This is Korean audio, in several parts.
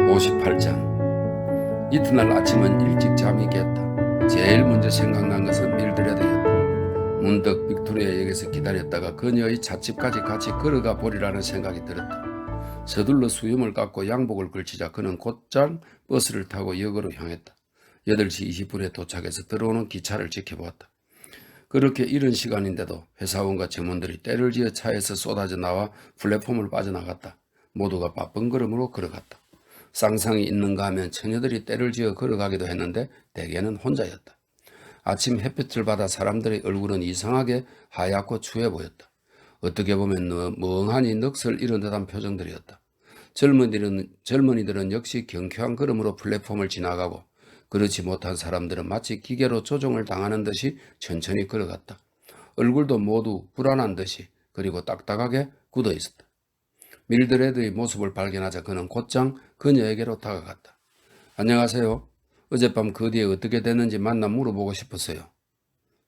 58장. 이튿날 아침은 일찍 잠이 깼다. 제일 먼저 생각난 것은 밀드레드였다. 문득 빅토리아역에서 기다렸다가 그녀의 찻집까지 같이 걸어가 보리라는 생각이 들었다. 서둘러 수염을 깎고 양복을 걸치자 그는 곧장 버스를 타고 역으로 향했다. 8시 20분에 도착해서 들어오는 기차를 지켜보았다. 그렇게 이른 시간인데도 회사원과 점원들이 때를 지어 차에서 쏟아져 나와 플랫폼을 빠져나갔다. 모두가 바쁜 걸음으로 걸어갔다. 쌍상이 있는가 하면 처녀들이 때를 지어 걸어가기도 했는데 대개는 혼자였다. 아침 햇빛을 받아 사람들의 얼굴은 이상하게 하얗고 추해 보였다. 어떻게 보면 멍하니 넋을 잃은 듯한 표정들이었다. 젊은이들은 역시 경쾌한 걸음으로 플랫폼을 지나가고 그렇지 못한 사람들은 마치 기계로 조종을 당하는 듯이 천천히 걸어갔다. 얼굴도 모두 불안한 듯이 그리고 딱딱하게 굳어 있었다. 밀드레드의 모습을 발견하자 그는 곧장 그녀에게로 다가갔다. 안녕하세요. 어젯밤 그 뒤에 어떻게 됐는지 만나 물어보고 싶었어요.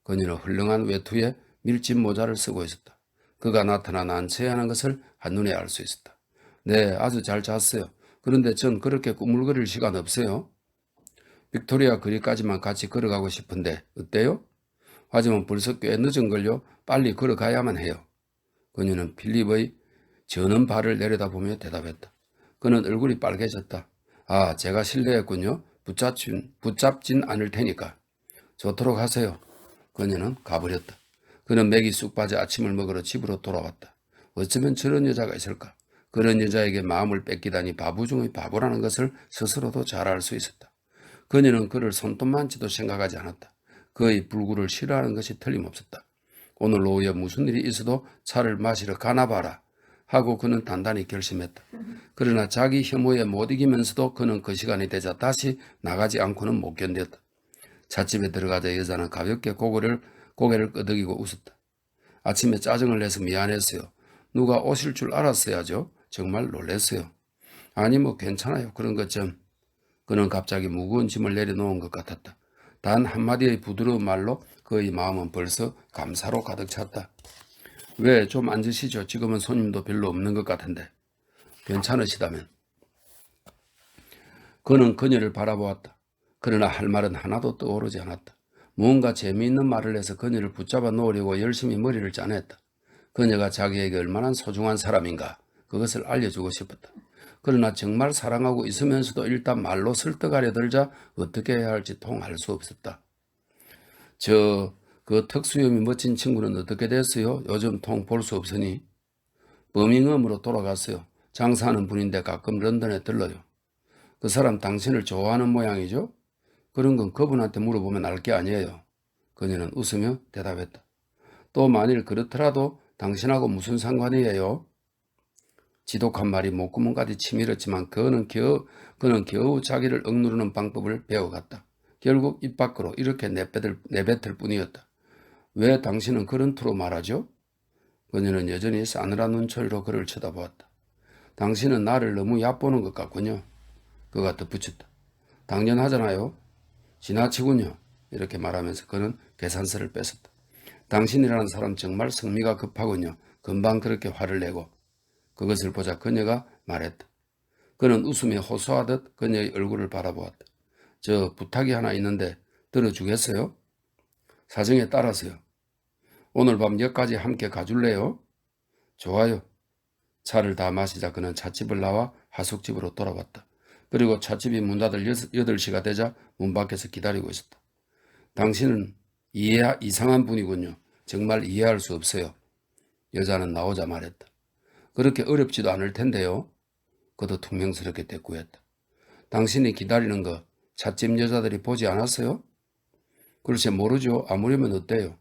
그녀는 헐렁한 외투에 밀짚 모자를 쓰고 있었다. 그가 나타나 난처해하는 것을 한눈에 알 수 있었다. 네, 아주 잘 잤어요. 그런데 전 그렇게 꾸물거릴 시간 없어요. 빅토리아 거리까지만 같이 걸어가고 싶은데 어때요? 하지만 벌써 꽤 늦은걸요. 빨리 걸어가야만 해요. 그녀는 필립의 저는 발을 내려다보며 대답했다. 그는 얼굴이 빨개졌다. 아, 제가 실례했군요. 붙잡진 않을 테니까. 좋도록 하세요. 그녀는 가버렸다. 그는 맥이 쑥 빠져 아침을 먹으러 집으로 돌아왔다. 어쩌면 저런 여자가 있을까? 그런 여자에게 마음을 뺏기다니 바보 중의 바보라는 것을 스스로도 잘 알 수 있었다. 그녀는 그를 손톱만치도 생각하지 않았다. 그의 불구를 싫어하는 것이 틀림없었다. 오늘 오후에 무슨 일이 있어도 차를 마시러 가나봐라 하고 그는 단단히 결심했다. 그러나 자기 혐오에 못 이기면서도 그는 그 시간이 되자 다시 나가지 않고는 못 견뎠다. 찻집에 들어가자 여자는 가볍게 고개를 끄덕이고 웃었다. 아침에 짜증을 내서 미안했어요. 누가 오실 줄 알았어야죠. 정말 놀랐어요. 아니 뭐 괜찮아요. 그런 것 좀. 그는 갑자기 무거운 짐을 내려놓은 것 같았다. 단 한마디의 부드러운 말로 그의 마음은 벌써 감사로 가득 찼다. 왜 좀 앉으시죠. 지금은 손님도 별로 없는 것 같은데. 괜찮으시다면. 그는 그녀를 바라보았다. 그러나 할 말은 하나도 떠오르지 않았다. 무언가 재미있는 말을 해서 그녀를 붙잡아 놓으려고 열심히 머리를 짜냈다. 그녀가 자기에게 얼마나 소중한 사람인가 그것을 알려주고 싶었다. 그러나 정말 사랑하고 있으면서도 일단 말로 설득하려 들자 어떻게 해야 할지 통할 수 없었다. 그 턱수염이 멋진 친구는 어떻게 됐어요? 요즘 통 볼 수 없으니. 버밍엄으로 돌아갔어요. 장사하는 분인데 가끔 런던에 들러요. 그 사람 당신을 좋아하는 모양이죠? 그런 건 그분한테 물어보면 알 게 아니에요. 그녀는 웃으며 대답했다. 또 만일 그렇더라도 당신하고 무슨 상관이에요? 지독한 말이 목구멍까지 치밀었지만 그는 겨우 자기를 억누르는 방법을 배워갔다. 결국 입 밖으로 이렇게 내뱉을 뿐이었다. 왜 당신은 그런 투로 말하죠? 그녀는 여전히 싸늘한 눈초리로 그를 쳐다보았다. 당신은 나를 너무 얕보는 것 같군요. 그가 덧붙였다. 당연하잖아요. 지나치군요. 이렇게 말하면서 그는 계산서를 뺏었다. 당신이라는 사람 정말 성미가 급하군요. 금방 그렇게 화를 내고. 그것을 보자 그녀가 말했다. 그는 웃으며 호소하듯 그녀의 얼굴을 바라보았다. 저 부탁이 하나 있는데 들어주겠어요? 사정에 따라서요. 오늘 밤 역까지 함께 가줄래요? 좋아요. 차를 다 마시자 그는 찻집을 나와 하숙집으로 돌아왔다. 그리고 찻집이 문 닫을 8시가 되자 문 밖에서 기다리고 있었다. 당신은 이상한 분이군요. 정말 이해할 수 없어요. 여자는 나오자 말했다. 그렇게 어렵지도 않을 텐데요. 그도 퉁명스럽게 대꾸했다. 당신이 기다리는 거 찻집 여자들이 보지 않았어요? 글쎄 모르죠. 아무려면 어때요?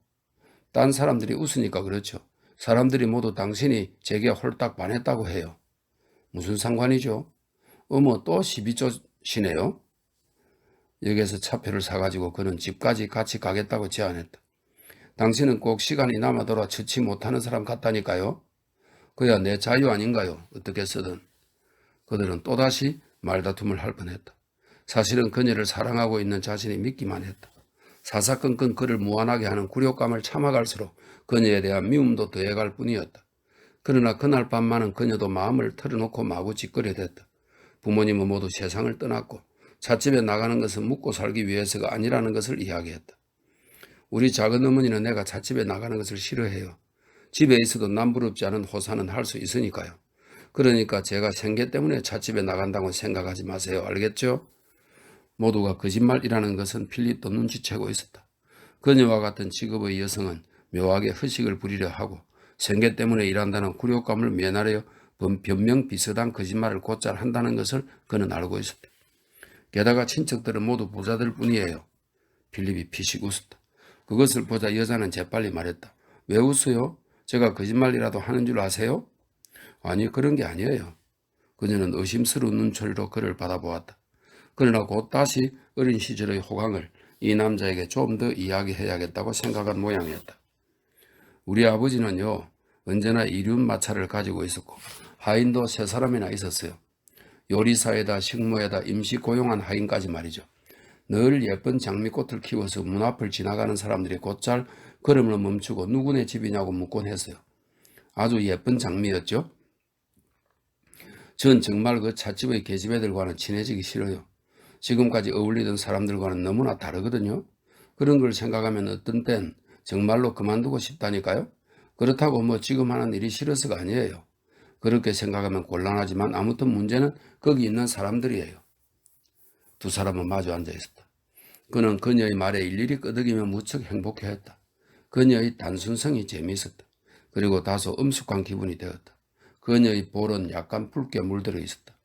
딴 사람들이 웃으니까 그렇죠. 사람들이 모두 당신이 제게 홀딱 반했다고 해요. 무슨 상관이죠? 어머 또 시비조시네요. 여기에서 차표를 사가지고 그는 집까지 같이 가겠다고 제안했다. 당신은 꼭 시간이 남아돌아 처치 못하는 사람 같다니까요. 그야 내 자유 아닌가요? 어떻게 쓰든. 그들은 또다시 말다툼을 할 뻔했다. 사실은 그녀를 사랑하고 있는 자신이 믿기만 했다. 사사건건 그를 무안하게 하는 굴욕감을 참아갈수록 그녀에 대한 미움도 더해갈 뿐이었다. 그러나 그날 밤만은 그녀도 마음을 털어놓고 마구 짓거려댔다. 부모님은 모두 세상을 떠났고 찻집에 나가는 것은 묵고 살기 위해서가 아니라는 것을 이야기했다. 우리 작은 어머니는 내가 찻집에 나가는 것을 싫어해요. 집에 있어도 남부럽지 않은 호사는 할 수 있으니까요. 그러니까 제가 생계 때문에 찻집에 나간다고 생각하지 마세요. 알겠죠? 모두가 거짓말이라는 것은 필립도 눈치채고 있었다. 그녀와 같은 직업의 여성은 묘하게 허식을 부리려 하고 생계 때문에 일한다는 굴욕감을 면하려 변명 비슷한 거짓말을 곧잘 한다는 것을 그는 알고 있었다. 게다가 친척들은 모두 부자들 뿐이에요. 필립이 피식 웃었다. 그것을 보자 여자는 재빨리 말했다. 왜 웃어요? 제가 거짓말이라도 하는 줄 아세요? 아니, 그런 게 아니에요. 그녀는 의심스러운 눈초리로 그를 바라보았다. 그러나 곧 다시 어린 시절의 호강을 이 남자에게 좀 더 이야기해야겠다고 생각한 모양이었다. 우리 아버지는요, 언제나 이륜 마차를 가지고 있었고 하인도 3사람이나 있었어요. 요리사에다 식모에다 임시 고용한 하인까지 말이죠. 늘 예쁜 장미꽃을 키워서 문 앞을 지나가는 사람들이 곧잘 걸음을 멈추고 누구네 집이냐고 묻곤 했어요. 아주 예쁜 장미였죠. 전 정말 그 찻집의 계집애들과는 친해지기 싫어요. 지금까지 어울리던 사람들과는 너무나 다르거든요. 그런 걸 생각하면 어떤 땐 정말로 그만두고 싶다니까요. 그렇다고 뭐 지금 하는 일이 싫어서가 아니에요. 그렇게 생각하면 곤란하지만 아무튼 문제는 거기 있는 사람들이에요. 두 사람은 마주 앉아 있었다. 그는 그녀의 말에 일일이 끄덕이며 무척 행복해했다. 그녀의 단순성이 재미있었다. 그리고 다소 엄숙한 기분이 되었다. 그녀의 볼은 약간 붉게 물들어 있었다.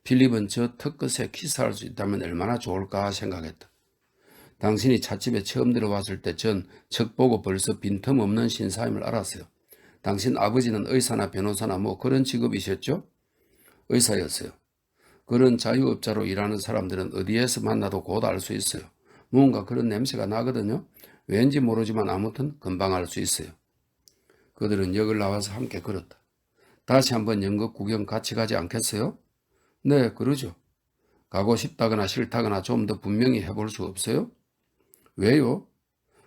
필립은 저 턱끝에 키스할 수 있다면 얼마나 좋을까 생각했다. 당신이 찻집에 처음 들어왔을 때 전 척 보고 벌써 빈틈없는 신사임을 알았어요. 당신 아버지는 의사나 변호사나 뭐 그런 직업이셨죠? 의사였어요. 그런 자유업자로 일하는 사람들은 어디에서 만나도 곧 알 수 있어요. 뭔가 그런 냄새가 나거든요. 왠지 모르지만 아무튼 금방 알 수 있어요. 그들은 역을 나와서 함께 걸었다. 다시 한번 연극 구경 같이 가지 않겠어요? 네, 그러죠. 가고 싶다거나 싫다거나 좀 더 분명히 해볼 수 없어요? 왜요?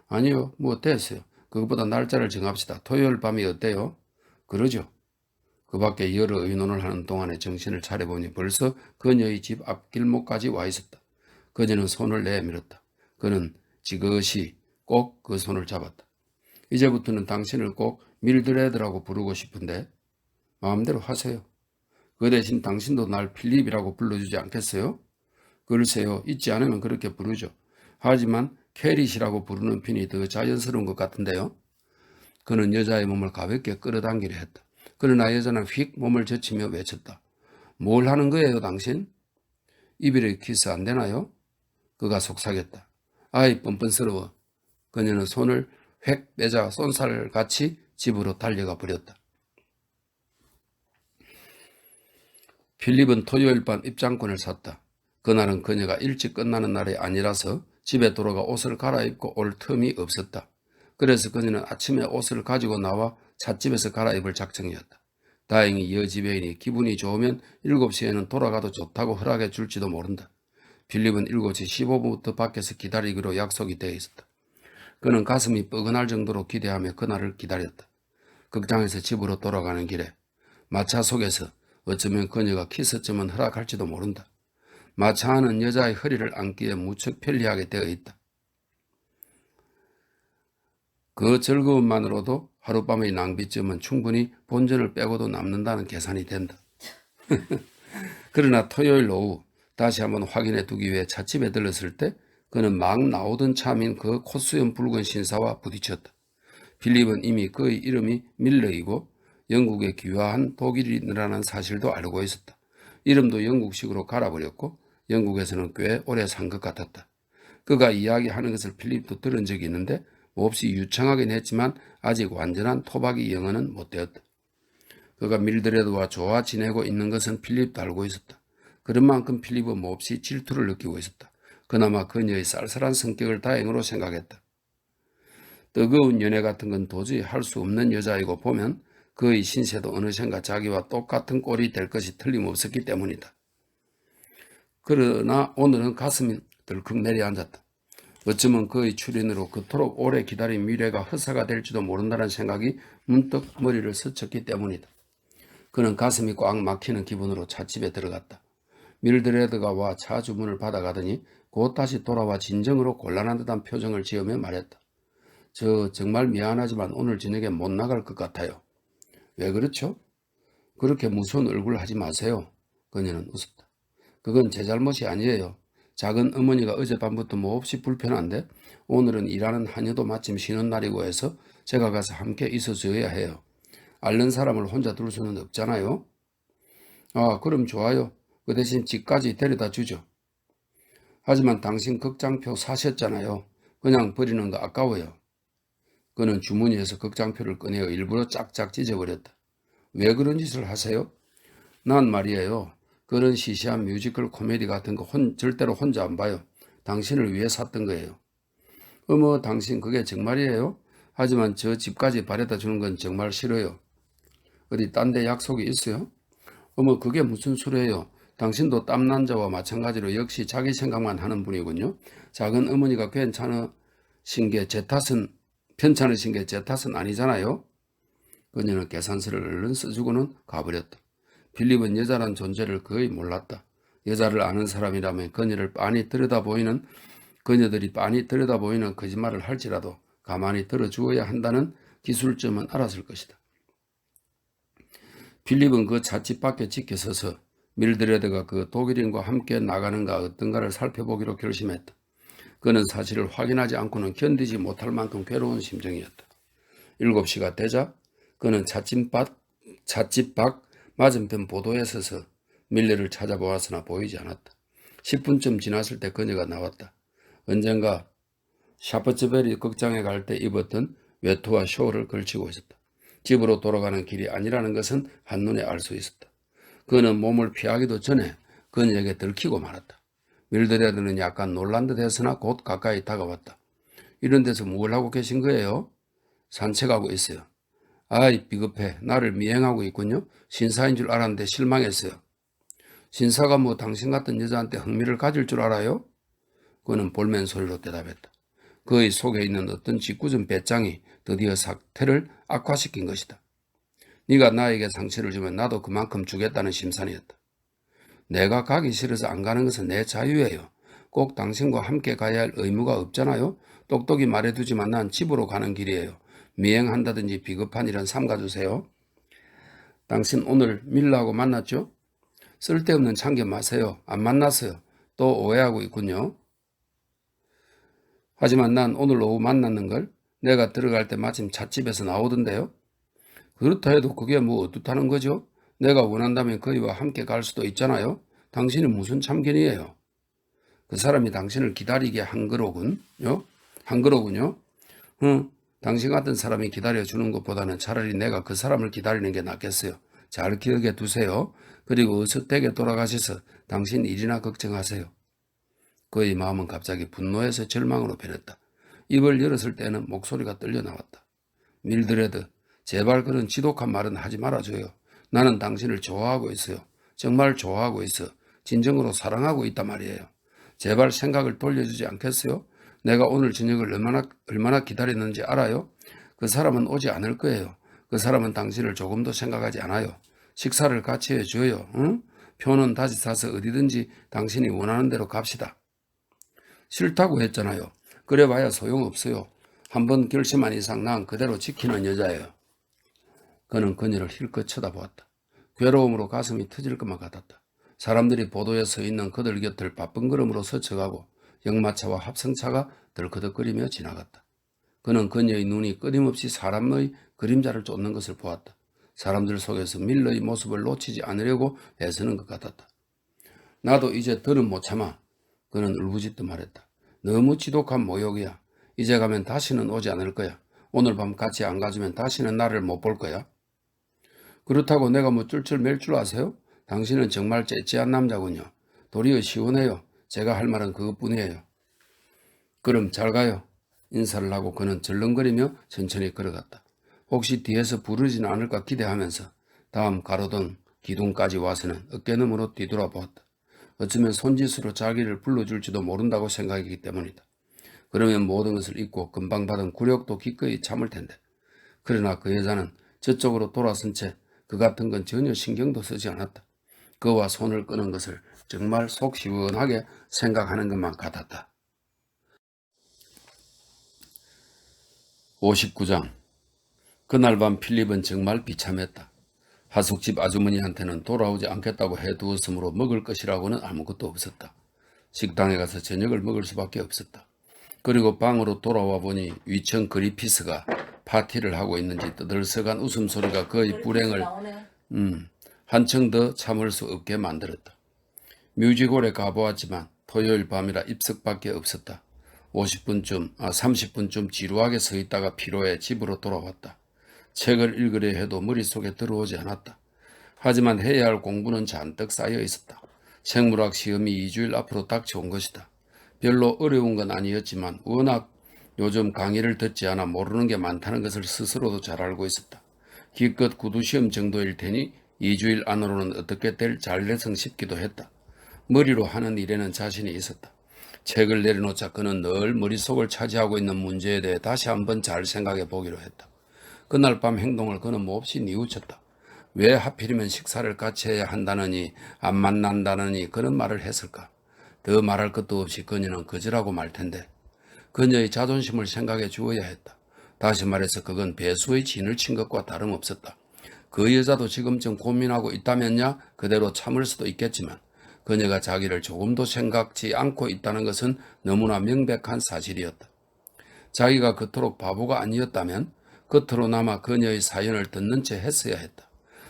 아니요, 뭐 됐어요. 그것보다 날짜를 정합시다. 토요일 밤이 어때요? 그러죠. 그 밖에 여러 의논을 하는 동안에 정신을 차려보니 벌써 그녀의 집 앞길목까지 와 있었다. 그녀는 손을 내밀었다. 그는 지그시 꼭 그 손을 잡았다. 이제부터는 당신을 꼭 밀드레드라고 부르고 싶은데 마음대로 하세요. 그 대신 당신도 날 필립이라고 불러주지 않겠어요? 글쎄요, 잊지 않으면 그렇게 부르죠. 하지만 캐릿이라고 부르는 편이 더 자연스러운 것 같은데요. 그는 여자의 몸을 가볍게 끌어당기려 했다. 그러나 여자는 휙 몸을 젖히며 외쳤다. 뭘 하는 거예요, 당신? 이별의 키스 안 되나요? 그가 속삭였다. 아이, 뻔뻔스러워. 그녀는 손을 획 빼자 쏜살같이 집으로 달려가 버렸다. 필립은 토요일 밤 입장권을 샀다. 그날은 그녀가 일찍 끝나는 날이 아니라서 집에 돌아가 옷을 갈아입고 올 틈이 없었다. 그래서 그녀는 아침에 옷을 가지고 나와 찻집에서 갈아입을 작정이었다. 다행히 여지배인이 기분이 좋으면 7시에는 돌아가도 좋다고 허락해 줄지도 모른다. 필립은 7시 15분부터 밖에서 기다리기로 약속이 되어 있었다. 그는 가슴이 뻐근할 정도로 기대하며 그날을 기다렸다. 극장에서 집으로 돌아가는 길에 마차 속에서 어쩌면 그녀가 키스쯤은 허락할지도 모른다. 마차 안은 여자의 허리를 안기에 무척 편리하게 되어 있다. 그 즐거움만으로도 하룻밤의 낭비쯤은 충분히 본전을 빼고도 남는다는 계산이 된다. 그러나 토요일 오후 다시 한번 확인해 두기 위해 찻집에 들렀을 때 그는 막 나오던 참인 그 콧수염 붉은 신사와 부딪혔다. 필립은 이미 그의 이름이 밀러이고 영국에 귀화한 독일인이라는 사실도 알고 있었다. 이름도 영국식으로 갈아버렸고 영국에서는 꽤 오래 산 것 같았다. 그가 이야기하는 것을 필립도 들은 적이 있는데 몹시 유창하긴 했지만 아직 완전한 토박이 영어는 못 되었다. 그가 밀드레드와 좋아 지내고 있는 것은 필립도 알고 있었다. 그런 만큼 필립은 몹시 질투를 느끼고 있었다. 그나마 그녀의 쌀쌀한 성격을 다행으로 생각했다. 뜨거운 연애 같은 건 도저히 할 수 없는 여자이고 보면 그의 신세도 어느샌가 자기와 똑같은 꼴이 될 것이 틀림없었기 때문이다. 그러나 오늘은 가슴이 덜컥 내려앉았다. 어쩌면 그의 출연으로 그토록 오래 기다린 미래가 허사가 될지도 모른다는 생각이 문득 머리를 스쳤기 때문이다. 그는 가슴이 꽉 막히는 기분으로 찻집에 들어갔다. 밀드레드가 와 차 주문을 받아가더니 곧 다시 돌아와 진정으로 곤란한 듯한 표정을 지으며 말했다. 저 정말 미안하지만 오늘 저녁에 못 나갈 것 같아요. 왜 그렇죠? 그렇게 무서운 얼굴 하지 마세요. 그녀는 웃었다. 그건 제 잘못이 아니에요. 작은 어머니가 어젯밤부터 몹시 불편한데 오늘은 일하는 하녀도 마침 쉬는 날이고 해서 제가 가서 함께 있어줘야 해요. 앓는 사람을 혼자 둘 수는 없잖아요. 아, 그럼 좋아요. 그 대신 집까지 데려다 주죠. 하지만 당신 극장표 사셨잖아요. 그냥 버리는 거 아까워요. 그는 주머니에서 극장표를 꺼내어 일부러 짝짝 찢어버렸다. 왜 그런 짓을 하세요? 난 말이에요. 그런 시시한 뮤지컬 코미디 같은 거 절대로 혼자 안 봐요. 당신을 위해 샀던 거예요. 어머, 당신 그게 정말이에요? 하지만 저 집까지 바래다 주는 건 정말 싫어요. 어디 딴 데 약속이 있어요? 어머, 그게 무슨 소리예요? 당신도 땀난 자와 마찬가지로 역시 자기 생각만 하는 분이군요. 작은 어머니가 괜찮으신 게 제 탓은 아니잖아요. 그녀는 계산서를 얼른 써주고는 가버렸다. 필립은 여자란 존재를 거의 몰랐다. 여자를 아는 사람이라면 그녀들이 빤히 들여다보이는 거짓말을 할지라도 가만히 들어주어야 한다는 기술점은 알았을 것이다. 필립은 그 찻집 밖에 지켜서서 밀드레드가 그 독일인과 함께 나가는가 어떤가를 살펴보기로 결심했다. 그는 사실을 확인하지 않고는 견디지 못할 만큼 괴로운 심정이었다. 7시가 되자 그는 찻집 밖 맞은편 보도에 서서 밀레를 찾아보았으나 보이지 않았다. 10분쯤 지났을 때 그녀가 나왔다. 언젠가 샤프츠베리 극장에 갈 때 입었던 외투와 쇼를 걸치고 있었다. 집으로 돌아가는 길이 아니라는 것은 한눈에 알 수 있었다. 그는 몸을 피하기도 전에 그녀에게 들키고 말았다. 밀드레드는 약간 놀란 듯 했으나 곧 가까이 다가왔다. 이런 데서 뭘 하고 계신 거예요? 산책하고 있어요. 아이, 비겁해. 나를 미행하고 있군요. 신사인 줄 알았는데 실망했어요. 신사가 뭐 당신 같은 여자한테 흥미를 가질 줄 알아요? 그는 볼멘 소리로 대답했다. 그의 속에 있는 어떤 짓궂은 배짱이 드디어 사태를 악화시킨 것이다. 네가 나에게 상처를 주면 나도 그만큼 주겠다는 심산이었다. 내가 가기 싫어서 안 가는 것은 내 자유예요. 꼭 당신과 함께 가야 할 의무가 없잖아요. 똑똑히 말해두지만 난 집으로 가는 길이에요. 미행한다든지 비겁한 일은 삼가주세요. 당신 오늘 밀라하고 만났죠? 쓸데없는 참견 마세요. 안 만났어요. 또 오해하고 있군요. 하지만 난 오늘 오후 만났는걸. 내가 들어갈 때 마침 찻집에서 나오던데요. 그렇다 해도 그게 뭐 어떻다는 거죠? 내가 원한다면 그이와 함께 갈 수도 있잖아요. 당신은 무슨 참견이에요? 그 사람이 당신을 기다리게 한 거로군요. 당신 같은 사람이 기다려주는 것보다는 차라리 내가 그 사람을 기다리는 게 낫겠어요. 잘 기억해 두세요. 그리고 어서 댁에 돌아가셔서 당신 일이나 걱정하세요. 그의 마음은 갑자기 분노에서 절망으로 변했다. 입을 열었을 때는 목소리가 떨려 나왔다. 밀드레드, 제발 그런 지독한 말은 하지 말아줘요. 나는 당신을 좋아하고 있어요. 정말 좋아하고 있어. 진정으로 사랑하고 있단 말이에요. 제발 생각을 돌려주지 않겠어요? 내가 오늘 저녁을 얼마나 기다렸는지 알아요? 그 사람은 오지 않을 거예요. 그 사람은 당신을 조금도 생각하지 않아요. 식사를 같이 해줘요. 응? 표는 다시 사서 어디든지 당신이 원하는 대로 갑시다. 싫다고 했잖아요. 그래봐야 소용없어요. 한번 결심한 이상 난 그대로 지키는 여자예요. 그는 그녀를 힐끗 쳐다보았다. 괴로움으로 가슴이 터질 것만 같았다. 사람들이 보도에 서 있는 그들 곁을 바쁜 걸음으로 스쳐가고 역마차와 합성차가 덜커덕거리며 지나갔다. 그는 그녀의 눈이 끊임없이 사람의 그림자를 쫓는 것을 보았다. 사람들 속에서 밀러의 모습을 놓치지 않으려고 애쓰는 것 같았다. 나도 이제 더는 못 참아. 그는 울부짖듯 말했다. 너무 지독한 모욕이야. 이제 가면 다시는 오지 않을 거야. 오늘 밤 같이 안 가주면 다시는 나를 못 볼 거야. 그렇다고 내가 뭐 쫄쫄 맬 줄 아세요? 당신은 정말 째째한 남자군요. 도리어 시원해요. 제가 할 말은 그것뿐이에요. 그럼 잘 가요. 인사를 하고 그는 절렁거리며 천천히 걸어갔다. 혹시 뒤에서 부르지는 않을까 기대하면서 다음 가로등 기둥까지 와서는 어깨너머로 뒤돌아보았다. 어쩌면 손짓으로 자기를 불러줄지도 모른다고 생각했기 때문이다. 그러면 모든 것을 잊고 금방 받은 굴욕도 기꺼이 참을 텐데. 그러나 그 여자는 저쪽으로 돌아선 채 그 같은 건 전혀 신경도 쓰지 않았다. 그와 손을 끄는 것을 정말 속 시원하게 생각하는 것만 같았다. 59장. 그날 밤 필립은 정말 비참했다. 하숙집 아주머니한테는 돌아오지 않겠다고 해두었으므로 먹을 것이라고는 아무것도 없었다. 식당에 가서 저녁을 먹을 수밖에 없었다. 그리고 방으로 돌아와 보니 위층 그리피스가 파티를 하고 있는지 떠들썩한 웃음소리가 그의 불행을 한층 더 참을 수 없게 만들었다. 뮤지컬에 가보았지만 토요일 밤이라 입석밖에 없었다. 30분쯤 지루하게 서 있다가 피로해 집으로 돌아왔다. 책을 읽으려 해도 머릿속에 들어오지 않았다. 하지만 해야 할 공부는 잔뜩 쌓여 있었다. 생물학 시험이 2주일 앞으로 닥쳐온 것이다. 별로 어려운 건 아니었지만 워낙 요즘 강의를 듣지 않아 모르는 게 많다는 것을 스스로도 잘 알고 있었다. 기껏 구두시험 정도일 테니 2주일 안으로는 어떻게 잘 내성 싶기도 했다. 머리로 하는 일에는 자신이 있었다. 책을 내려놓자 그는 늘 머릿속을 차지하고 있는 문제에 대해 다시 한번 잘 생각해 보기로 했다. 그날 밤 행동을 그는 몹시 뉘우쳤다. 왜 하필이면 식사를 같이 해야 한다느니 안 만난다느니 그런 말을 했을까? 더 말할 것도 없이 그녀는 거절하고 말 텐데 그녀의 자존심을 생각해 주어야 했다. 다시 말해서 그건 배수의 진을 친 것과 다름없었다. 그 여자도 지금쯤 고민하고 있다면야 그대로 참을 수도 있겠지만 그녀가 자기를 조금도 생각지 않고 있다는 것은 너무나 명백한 사실이었다. 자기가 그토록 바보가 아니었다면 겉으로나마 그녀의 사연을 듣는 채 했어야 했다.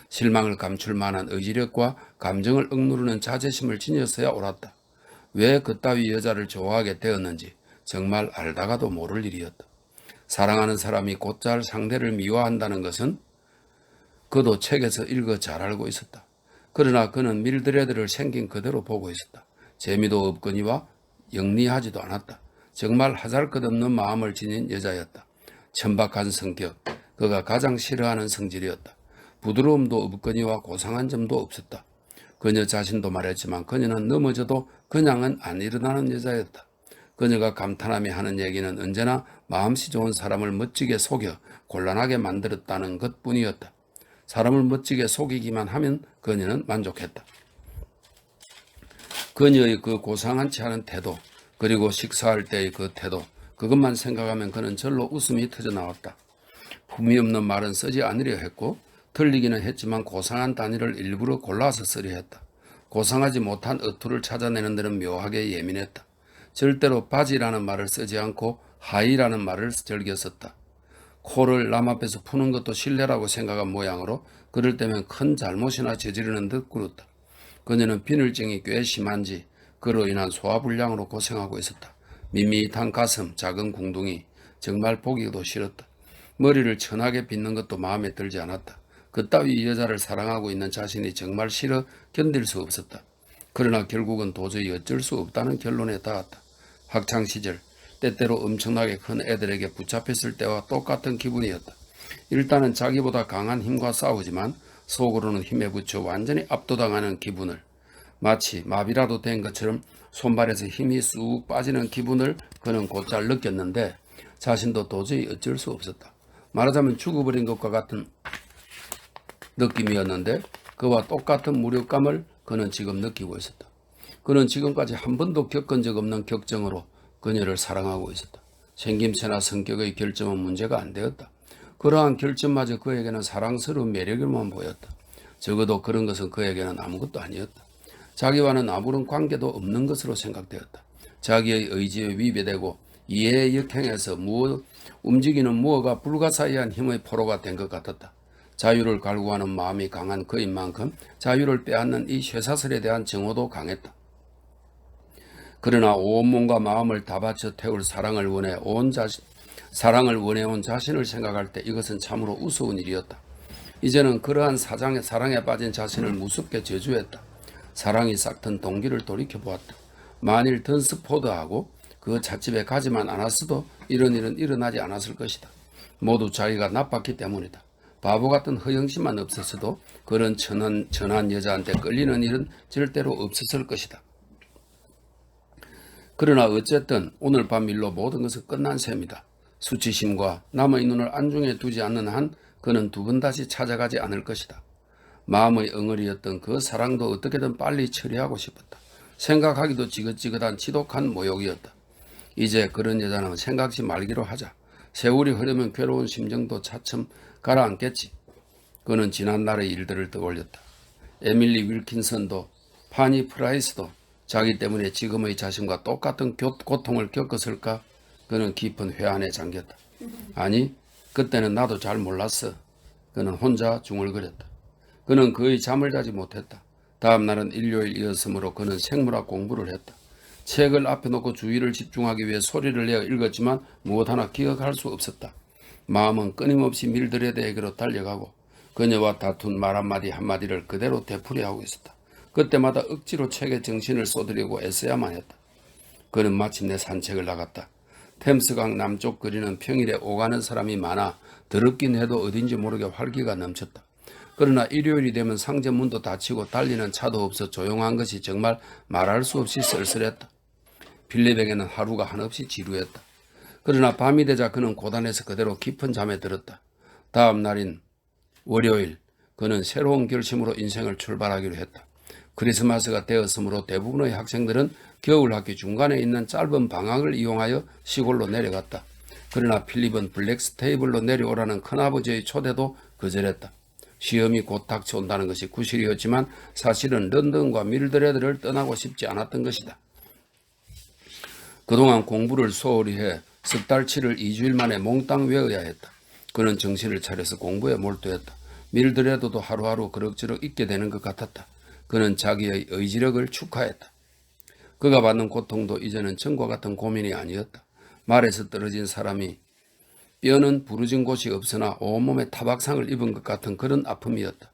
실망을 감출 만한 의지력과 감정을 억누르는 자제심을 지녔어야 옳았다. 왜 그따위 여자를 좋아하게 되었는지 정말 알다가도 모를 일이었다. 사랑하는 사람이 곧잘 상대를 미워한다는 것은 그도 책에서 읽어 잘 알고 있었다. 그러나 그는 밀드레드를 생긴 그대로 보고 있었다. 재미도 없거니와 영리하지도 않았다. 정말 하잘것없는 마음을 지닌 여자였다. 천박한 성격, 그가 가장 싫어하는 성질이었다. 부드러움도 없거니와 고상한 점도 없었다. 그녀 자신도 말했지만 그녀는 넘어져도 그냥은 안 일어나는 여자였다. 그녀가 감탄하며 하는 얘기는 언제나 마음씨 좋은 사람을 멋지게 속여 곤란하게 만들었다는 것뿐이었다. 사람을 멋지게 속이기만 하면 그녀는 만족했다. 그녀의 그 고상한치 않은 태도, 그리고 식사할 때의 그 태도, 그것만 생각하면 그는 절로 웃음이 터져 나왔다. 품위 없는 말은 쓰지 않으려 했고 틀리기는 했지만 고상한 단위를 일부러 골라서 쓰려 했다. 고상하지 못한 어투를 찾아내는 데는 묘하게 예민했다. 절대로 바지라는 말을 쓰지 않고 하이라는 말을 즐겨 썼다. 코를 남 앞에서 푸는 것도 실례라고 생각한 모양으로 그럴 때면 큰 잘못이나 저지르는 듯 굴었다. 그녀는 비늘증이 꽤 심한지 그로 인한 소화불량으로 고생하고 있었다. 밋밋한 가슴, 작은 궁둥이, 정말 보기도 싫었다. 머리를 천하게 빗는 것도 마음에 들지 않았다. 그따위 여자를 사랑하고 있는 자신이 정말 싫어 견딜 수 없었다. 그러나 결국은 도저히 어쩔 수 없다는 결론에 닿았다. 학창시절 때때로 엄청나게 큰 애들에게 붙잡혔을 때와 똑같은 기분이었다. 일단은 자기보다 강한 힘과 싸우지만 속으로는 힘에 붙여 완전히 압도당하는 기분을, 마치 마비라도 된 것처럼 손발에서 힘이 쑥 빠지는 기분을 그는 곧잘 느꼈는데 자신도 도저히 어쩔 수 없었다. 말하자면 죽어버린 것과 같은 느낌이었는데 그와 똑같은 무력감을 그는 지금 느끼고 있었다. 그는 지금까지 한 번도 겪은 적 없는 격정으로 그녀를 사랑하고 있었다. 생김새나 성격의 결점은 문제가 안 되었다. 그러한 결점마저 그에게는 사랑스러운 매력을만 보였다. 적어도 그런 것은 그에게는 아무것도 아니었다. 자기와는 아무런 관계도 없는 것으로 생각되었다. 자기의 의지에 위배되고 이해의 역행에서 움직이는 무엇가 불가사의한 힘의 포로가 된 것 같았다. 자유를 갈구하는 마음이 강한 그인 만큼 자유를 빼앗는 이 쇠사슬에 대한 정오도 강했다. 그러나 온몸과 마음을 다 바쳐 태울 사랑을 원해온 자신을 생각할 때 이것은 참으로 우스운 일이었다. 이제는 그러한 사랑에 빠진 자신을 무섭게 저주했다. 사랑이 싹튼 동기를 돌이켜보았다. 만일 던스포드하고 그 찻집에 가지만 않았어도 이런 일은 일어나지 않았을 것이다. 모두 자기가 나빴기 때문이다. 바보 같은 허영심만 없었어도 그런 천한 여자한테 끌리는 일은 절대로 없었을 것이다. 그러나 어쨌든 오늘 밤 일로 모든 것은 끝난 셈이다. 수치심과 남의 눈을 안중에 두지 않는 한 그는 두 번 다시 찾아가지 않을 것이다. 마음의 엉어리였던 그 사랑도 어떻게든 빨리 처리하고 싶었다. 생각하기도 지긋지긋한 지독한 모욕이었다. 이제 그런 여자는 생각지 말기로 하자. 세월이 흐르면 괴로운 심정도 차츰 가라앉겠지. 그는 지난날의 일들을 떠올렸다. 에밀리 윌킨슨도 파니 프라이스도 자기 때문에 지금의 자신과 똑같은 고통을 겪었을까? 그는 깊은 회한에 잠겼다. 아니, 그때는 나도 잘 몰랐어. 그는 혼자 중얼거렸다. 그는 거의 잠을 자지 못했다. 다음 날은 일요일이었으므로 그는 생물학 공부를 했다. 책을 앞에 놓고 주의를 집중하기 위해 소리를 내어 읽었지만 무엇 하나 기억할 수 없었다. 마음은 끊임없이 밀드레드에게로 달려가고 그녀와 다툰 말 한마디 한마디를 그대로 되풀이하고 있었다. 그때마다 억지로 책에 정신을 쏟으려고 애써야만 했다. 그는 마침내 산책을 나갔다. 템스강 남쪽 거리는 평일에 오가는 사람이 많아 더럽긴 해도 어딘지 모르게 활기가 넘쳤다. 그러나 일요일이 되면 상점문도 닫히고 달리는 차도 없어 조용한 것이 정말 말할 수 없이 쓸쓸했다. 빌립에게는 하루가 한없이 지루했다. 그러나 밤이 되자 그는 고단해서 그대로 깊은 잠에 들었다. 다음 날인 월요일, 그는 새로운 결심으로 인생을 출발하기로 했다. 크리스마스가 되었으므로 대부분의 학생들은 겨울학기 중간에 있는 짧은 방학을 이용하여 시골로 내려갔다. 그러나 필립은 블랙스테이블로 내려오라는 큰아버지의 초대도 거절했다. 시험이 곧 닥쳐온다는 것이 구실이었지만 사실은 런던과 밀드레드를 떠나고 싶지 않았던 것이다. 그동안 공부를 소홀히 해 석 달치를 2주일 만에 몽땅 외워야 했다. 그는 정신을 차려서 공부에 몰두했다. 밀드레드도 하루하루 그럭저럭 잊게 되는 것 같았다. 그는 자기의 의지력을 축하했다. 그가 받는 고통도 이제는 전과 같은 고민이 아니었다. 말에서 떨어진 사람이 뼈는 부러진 곳이 없으나 온몸에 타박상을 입은 것 같은 그런 아픔이었다.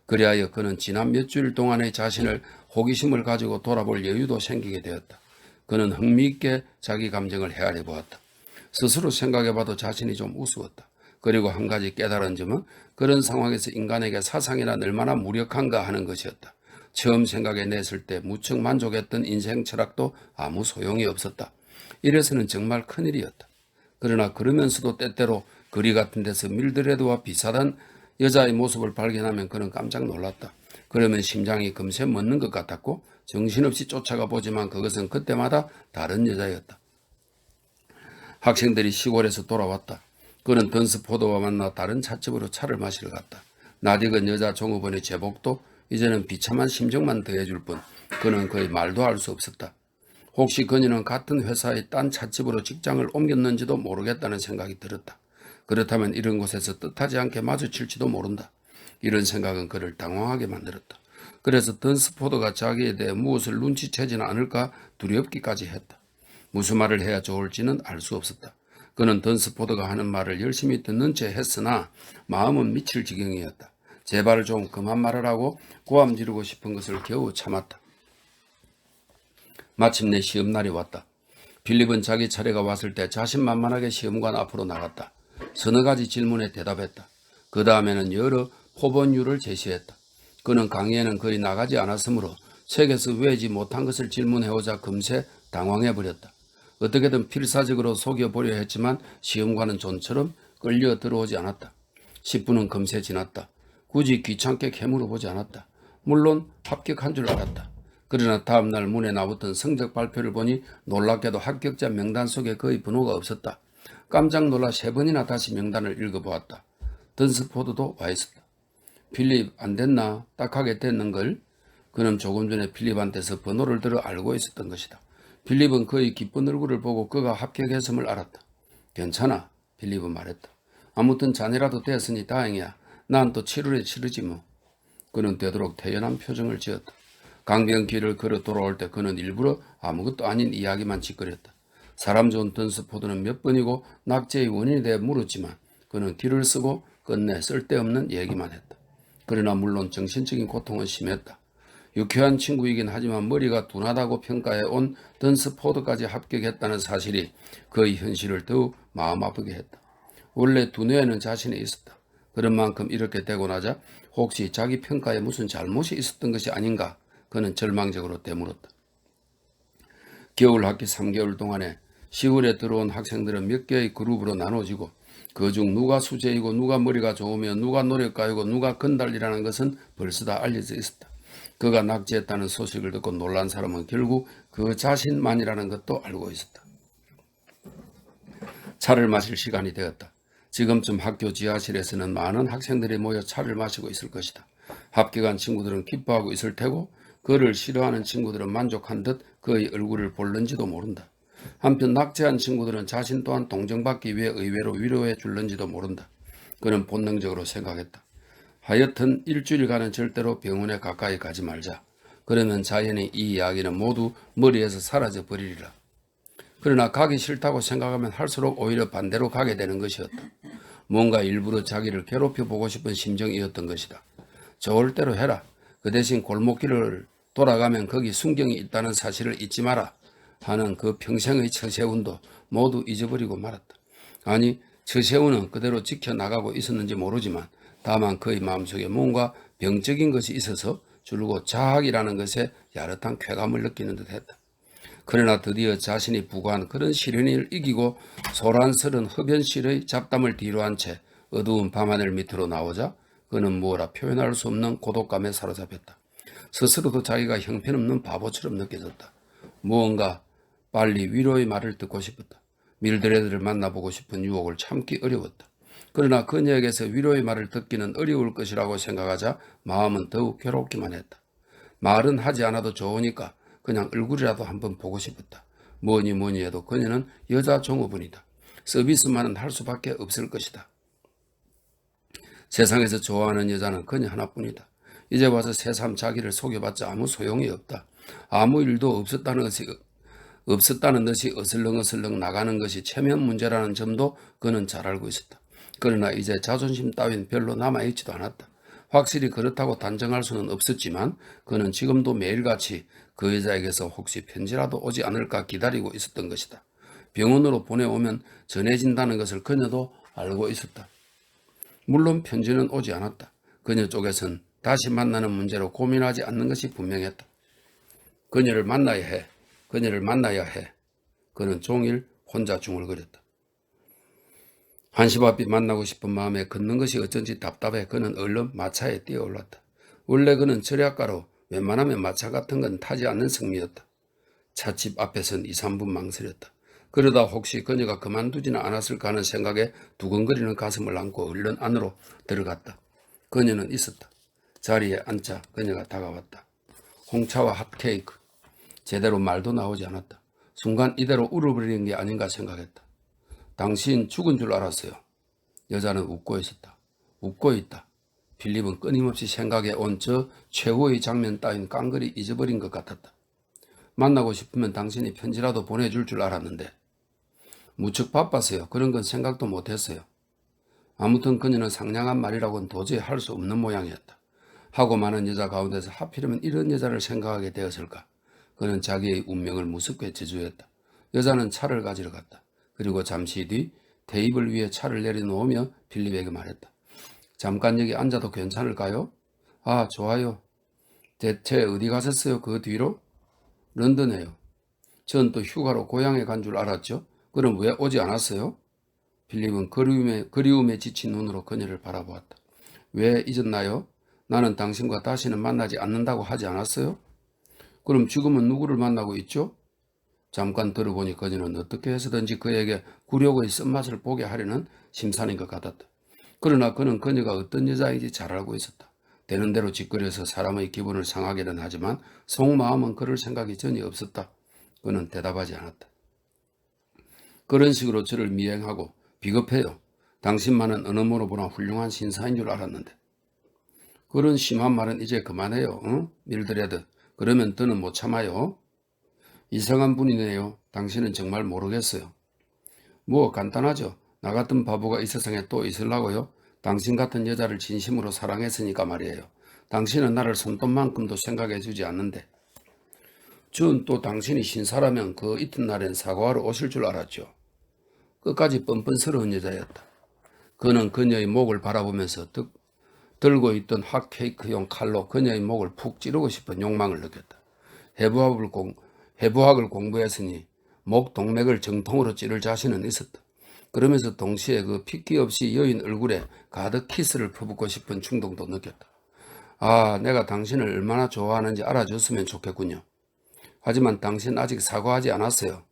그리하여 그는 지난 몇 주일 동안의 자신을 호기심을 가지고 돌아볼 여유도 생기게 되었다. 그는 흥미있게 자기 감정을 헤아려 보았다. 스스로 생각해봐도 자신이 좀 우스웠다. 그리고 한 가지 깨달은 점은 그런 상황에서 인간에게 사상이란 얼마나 무력한가 하는 것이었다. 처음 생각해냈을 때 무척 만족했던 인생 철학도 아무 소용이 없었다. 이래서는 정말 큰일이었다. 그러나 그러면서도 때때로 거리 같은 데서 밀드레드와 비슷한 여자의 모습을 발견하면 그는 깜짝 놀랐다. 그러면 심장이 금세 멎는 것 같았고 정신없이 쫓아가 보지만 그것은 그때마다 다른 여자였다. 학생들이 시골에서 돌아왔다. 그는 던스포드와 만나 다른 찻집으로 차를 마시러 갔다. 낯익은 여자 종업원의 제복도 이제는 비참한 심정만 더해줄 뿐 그는 거의 말도 할 수 없었다. 혹시 그녀는 같은 회사의 딴 찻집으로 직장을 옮겼는지도 모르겠다는 생각이 들었다. 그렇다면 이런 곳에서 뜻하지 않게 마주칠지도 모른다. 이런 생각은 그를 당황하게 만들었다. 그래서 던스포드가 자기에 대해 무엇을 눈치채지는 않을까 두렵기까지 했다. 무슨 말을 해야 좋을지는 알 수 없었다. 그는 던스포드가 하는 말을 열심히 듣는 채 했으나 마음은 미칠 지경이었다. 제발 좀 그만 말을 하고 고함 지르고 싶은 것을 겨우 참았다. 마침내 시험날이 왔다. 빌립은 자기 차례가 왔을 때 자신만만하게 시험관 앞으로 나갔다. 서너 가지 질문에 대답했다. 그 다음에는 여러 포번율을 제시했다. 그는 강의에는 거의 나가지 않았으므로 책에서 외우지 못한 것을 질문해오자 금세 당황해버렸다. 어떻게든 필사적으로 속여보려 했지만 시험관은 좀처럼 끌려 들어오지 않았다. 10분은 금세 지났다. 굳이 귀찮게 캐물어보지 않았다. 물론 합격한 줄 알았다. 그러나 다음날 문에 나왔던 성적 발표를 보니 놀랍게도 합격자 명단 속에 그의 번호가 없었다. 깜짝 놀라 3번이나 다시 명단을 읽어보았다. 던스포드도 와 있었다. 필립 안 됐나? 딱하게 됐는걸? 그는 조금 전에 필립한테서 번호를 들어 알고 있었던 것이다. 필립은 그의 기쁜 얼굴을 보고 그가 합격했음을 알았다. 괜찮아, 필립은 말했다. 아무튼 자네라도 됐으니 다행이야. 난 또 7월에 치르지 뭐. 그는 되도록 태연한 표정을 지었다. 강변길을 걸어 돌아올 때 그는 일부러 아무것도 아닌 이야기만 짓거렸다. 사람 좋은 던스포드는 몇 번이고 낙제의 원인에 대해 물었지만 그는 길을 쓰고 끝내 쓸데없는 얘기만 했다. 그러나 물론 정신적인 고통은 심했다. 유쾌한 친구이긴 하지만 머리가 둔하다고 평가해 온 던스포드까지 합격했다는 사실이 그의 현실을 더욱 마음 아프게 했다. 원래 두뇌에는 자신이 있었다. 그런 만큼 이렇게 되고 나자 혹시 자기 평가에 무슨 잘못이 있었던 것이 아닌가 그는 절망적으로 되물었다. 겨울 학기 3개월 동안에 시골에 들어온 학생들은 몇 개의 그룹으로 나눠지고 그중 누가 수재이고 누가 머리가 좋으며 누가 노력가이고 누가 건달이라는 것은 벌써 다 알려져 있었다. 그가 낙제했다는 소식을 듣고 놀란 사람은 결국 그 자신만이라는 것도 알고 있었다. 차를 마실 시간이 되었다. 지금쯤 학교 지하실에서는 많은 학생들이 모여 차를 마시고 있을 것이다. 합격한 친구들은 기뻐하고 있을 테고 그를 싫어하는 친구들은 만족한 듯 그의 얼굴을 볼는지도 모른다. 한편 낙제한 친구들은 자신 또한 동정받기 위해 의외로 위로해 줄는지도 모른다. 그는 본능적으로 생각했다. 하여튼 일주일간은 절대로 병원에 가까이 가지 말자. 그러면 자연히 이 이야기는 모두 머리에서 사라져 버리리라. 그러나 가기 싫다고 생각하면 할수록 오히려 반대로 가게 되는 것이었다. 뭔가 일부러 자기를 괴롭혀 보고 싶은 심정이었던 것이다. 좋을 대로 해라. 그 대신 골목길을 돌아가면 거기 순경이 있다는 사실을 잊지 마라. 하는 그 평생의 처세운도 모두 잊어버리고 말았다. 아니, 처세운은 그대로 지켜나가고 있었는지 모르지만 다만 그의 마음속에 뭔가 병적인 것이 있어서 줄곧 자학이라는 것에 야릇한 쾌감을 느끼는 듯했다. 그러나 드디어 자신이 부과한 그런 시련을 이기고 소란스런 흡연실의 잡담을 뒤로한 채 어두운 밤하늘 밑으로 나오자 그는 뭐라 표현할 수 없는 고독감에 사로잡혔다. 스스로도 자기가 형편없는 바보처럼 느껴졌다. 무언가 빨리 위로의 말을 듣고 싶었다. 밀드레드를 만나보고 싶은 유혹을 참기 어려웠다. 그러나 그녀에게서 위로의 말을 듣기는 어려울 것이라고 생각하자 마음은 더욱 괴롭기만 했다. 말은 하지 않아도 좋으니까 그냥 얼굴이라도 한번 보고 싶었다. 뭐니 해도 그녀는 여자 종업원이다. 서비스만은 할 수밖에 없을 것이다. 세상에서 좋아하는 여자는 그녀 하나뿐이다. 이제 와서 새삼 자기를 속여봤자 아무 소용이 없다. 아무 일도 없었다는 듯이 어슬렁어슬렁 나가는 것이 체면 문제라는 점도 그는 잘 알고 있었다. 그러나 이제 자존심 따윈 별로 남아있지도 않았다. 확실히 그렇다고 단정할 수는 없었지만 그는 지금도 매일같이 그 여자에게서 혹시 편지라도 오지 않을까 기다리고 있었던 것이다. 병원으로 보내오면 전해진다는 것을 그녀도 알고 있었다. 물론 편지는 오지 않았다. 그녀 쪽에선 다시 만나는 문제로 고민하지 않는 것이 분명했다. 그녀를 만나야 해. 그녀를 만나야 해. 그는 종일 혼자 중얼거렸다. 한시바삐 만나고 싶은 마음에 걷는 것이 어쩐지 답답해 그는 얼른 마차에 뛰어올랐다. 원래 그는 절약가로 웬만하면 마차 같은 건 타지 않는 성미였다. 찻집 앞에선 2, 3분 망설였다. 그러다 혹시 그녀가 그만두지는 않았을까 하는 생각에 두근거리는 가슴을 안고 얼른 안으로 들어갔다. 그녀는 있었다. 자리에 앉자 그녀가 다가왔다. 홍차와 핫케이크. 제대로 말도 나오지 않았다. 순간 이대로 울어버리는 게 아닌가 생각했다. 당신 죽은 줄 알았어요. 여자는 웃고 있었다. 웃고 있다. 필립은 끊임없이 생각에 온 저 최후의 장면 따윈 깡그리 잊어버린 것 같았다. 만나고 싶으면 당신이 편지라도 보내줄 줄 알았는데 무척 바빴어요. 그런 건 생각도 못했어요. 아무튼 그녀는 상냥한 말이라고는 도저히 할 수 없는 모양이었다. 하고 많은 여자 가운데서 하필이면 이런 여자를 생각하게 되었을까. 그는 자기의 운명을 무섭게 저주했다. 여자는 차를 가지러 갔다. 그리고 잠시 뒤 테이블 위에 차를 내려놓으며 필립에게 말했다. 잠깐 여기 앉아도 괜찮을까요? 아, 좋아요. 대체 어디 가셨어요? 그 뒤로? 런던에요. 전 또 휴가로 고향에 간 줄 알았죠? 그럼 왜 오지 않았어요? 필립은 그리움에 지친 눈으로 그녀를 바라보았다. 왜 잊었나요? 나는 당신과 다시는 만나지 않는다고 하지 않았어요? 그럼 지금은 누구를 만나고 있죠? 잠깐 들어보니 그녀는 어떻게 해서든지 그에게 굴욕의 쓴맛을 보게 하려는 심산인 것 같았다. 그러나 그는 그녀가 어떤 여자인지 잘 알고 있었다. 되는 대로 짓거려서 사람의 기분을 상하게는 하지만 속마음은 그럴 생각이 전혀 없었다. 그는 대답하지 않았다. 그런 식으로 저를 미행하고 비겁해요. 당신만은 어느 모로 보나 훌륭한 신사인 줄 알았는데. 그런 심한 말은 이제 그만해요. 응? 밀드레드. 그러면 더는 못 참아요. 이상한 분이네요. 당신은 정말 모르겠어요. 뭐 간단하죠. 나 같은 바보가 이 세상에 또 있으려고요. 당신 같은 여자를 진심으로 사랑했으니까 말이에요. 당신은 나를 손톱만큼도 생각해 주지 않는데. 전 또 당신이 신사라면 그 이튿날엔 사과하러 오실 줄 알았죠. 끝까지 뻔뻔스러운 여자였다. 그는 그녀의 목을 바라보면서 들고 있던 핫케이크용 칼로 그녀의 목을 푹 찌르고 싶은 욕망을 느꼈다. 해부학을 공부했으니 목 동맥을 정통으로 찌를 자신은 있었다. 그러면서 동시에 그 핏기 없이 여인 얼굴에 가득 키스를 퍼붓고 싶은 충동도 느꼈다. 아, 내가 당신을 얼마나 좋아하는지 알아줬으면 좋겠군요. 하지만 당신 아직 사과하지 않았어요.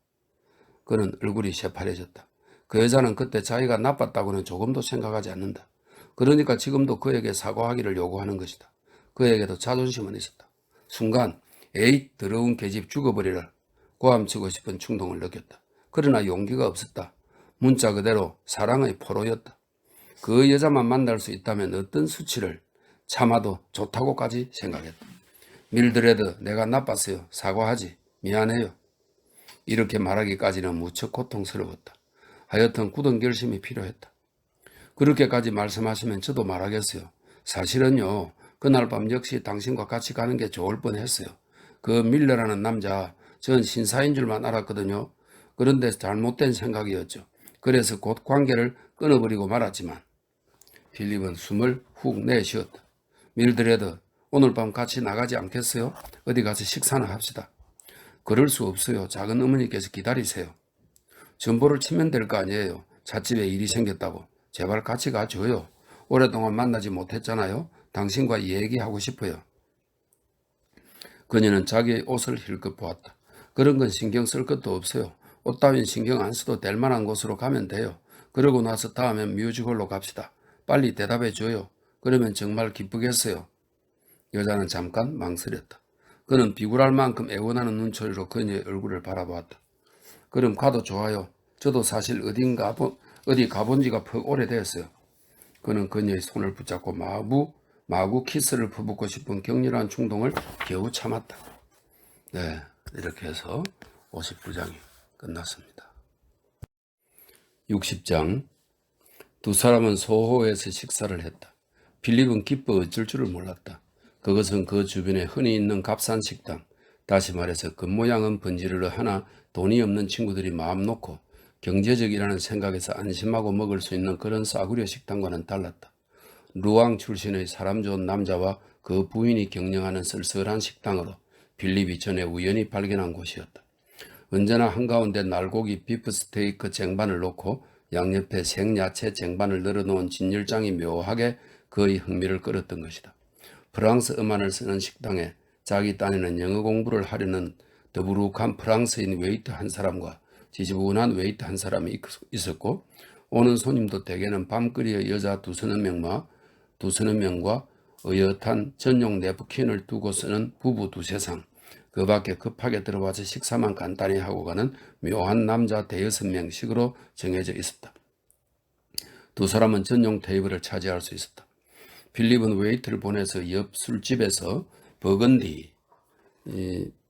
그는 얼굴이 새파래졌다. 그 여자는 그때 자기가 나빴다고는 조금도 생각하지 않는다. 그러니까 지금도 그에게 사과하기를 요구하는 것이다. 그에게도 자존심은 있었다. 순간 에이 더러운 계집 죽어버리라 고함치고 싶은 충동을 느꼈다. 그러나 용기가 없었다. 문자 그대로 사랑의 포로였다. 그 여자만 만날 수 있다면 어떤 수치를 참아도 좋다고까지 생각했다. 밀드레드, 내가 나빴어요. 사과하지. 미안해요. 이렇게 말하기까지는 무척 고통스러웠다. 하여튼 굳은 결심이 필요했다. 그렇게까지 말씀하시면 저도 말하겠어요. 사실은요, 그날 밤 역시 당신과 같이 가는 게 좋을 뻔했어요. 그 밀러라는 남자, 전 신사인 줄만 알았거든요. 그런데 잘못된 생각이었죠. 그래서 곧 관계를 끊어버리고 말았지만 필립은 숨을 훅 내쉬었다. 밀드레드, 오늘 밤 같이 나가지 않겠어요? 어디 가서 식사나 합시다. 그럴 수 없어요. 작은 어머니께서 기다리세요. 전보를 치면 될 거 아니에요. 찻집에 일이 생겼다고. 제발 같이 가줘요. 오랫동안 만나지 못했잖아요. 당신과 얘기하고 싶어요. 그녀는 자기의 옷을 힐끗 보았다. 그런 건 신경 쓸 것도 없어요. 옷 따윈 신경 안 써도 될 만한 곳으로 가면 돼요. 그러고 나서 다음엔 뮤지컬로 갑시다. 빨리 대답해 줘요. 그러면 정말 기쁘겠어요. 여자는 잠깐 망설였다. 그는 비굴할 만큼 애원하는 눈초리로 그녀의 얼굴을 바라보았다. 그럼 가도 좋아요. 저도 사실 어디 가본 지가 퍽 오래됐어요. 그는 그녀의 손을 붙잡고 마구 키스를 퍼붓고 싶은 격렬한 충동을 겨우 참았다. 네, 이렇게 해서 59장이 끝났습니다. 60장. 두 사람은 소호에서 식사를 했다. 필립은 기뻐 어쩔 줄을 몰랐다. 그것은 그 주변에 흔히 있는 값싼 식당, 다시 말해서 겉모양은 번지르르 하나 돈이 없는 친구들이 마음 놓고 경제적이라는 생각에서 안심하고 먹을 수 있는 그런 싸구려 식당과는 달랐다. 루앙 출신의 사람 좋은 남자와 그 부인이 경영하는 쓸쓸한 식당으로 필립이 전에 우연히 발견한 곳이었다. 언제나 한가운데 날고기 비프스테이크 쟁반을 놓고 양옆에 생야채 쟁반을 늘어놓은 진열장이 묘하게 그의 흥미를 끌었던 것이다. 프랑스 음안을 쓰는 식당에 자기 딴에는 영어 공부를 하려는 더부룩한 프랑스인 웨이터 한 사람과 지지분한 웨이터 한 사람이 있었고, 오는 손님도 대개는 밤거리의 여자 두서너 명과 의젓한 전용 냅킨을 두고 쓰는 부부 두세 상, 그 밖에 급하게 들어와서 식사만 간단히 하고 가는 묘한 남자 대여섯 명씩으로 정해져 있었다. 두 사람은 전용 테이블을 차지할 수 있었다. 필립은 웨이트를 보내서 옆 술집에서 버건디,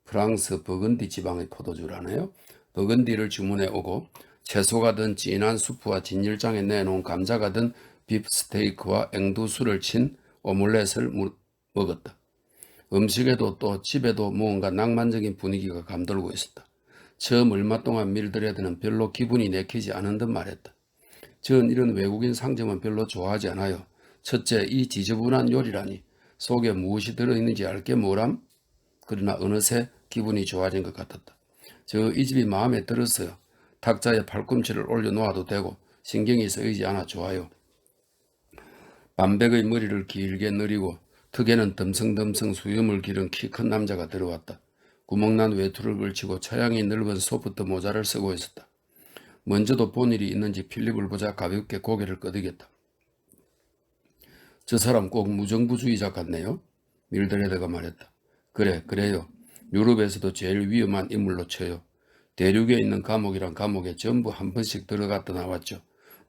프랑스 버건디 지방의 포도주라네요. 버건디를 주문해 오고 채소가 든 진한 수프와 진열장에 내놓은 감자가 든 비프스테이크와 앵두술을 친 오믈렛을 먹었다. 음식에도 또 집에도 무언가 낭만적인 분위기가 감돌고 있었다. 처음 얼마 동안 밀드레드는 별로 기분이 내키지 않은 듯 말했다. 전 이런 외국인 상점은 별로 좋아하지 않아요. 첫째, 이 지저분한 요리라니 속에 무엇이 들어있는지 알게 뭐람? 그러나 어느새 기분이 좋아진 것 같았다. 이 집이 마음에 들었어요. 탁자에 팔꿈치를 올려놓아도 되고 신경이 쓰이지 않아 좋아요. 반백의 머리를 길게 내리고 턱에는 덤성덤성 수염을 기른 키 큰 남자가 들어왔다. 구멍난 외투를 걸치고 처향이 넓은 소프트 모자를 쓰고 있었다. 먼저도 본 일이 있는지 필립을 보자 가볍게 고개를 끄덕였다. 저 사람 꼭 무정부주의자 같네요. 밀드레드가 말했다. 그래요. 유럽에서도 제일 위험한 인물로 쳐요. 대륙에 있는 감옥이란 감옥에 전부 한 번씩 들어갔다 나왔죠.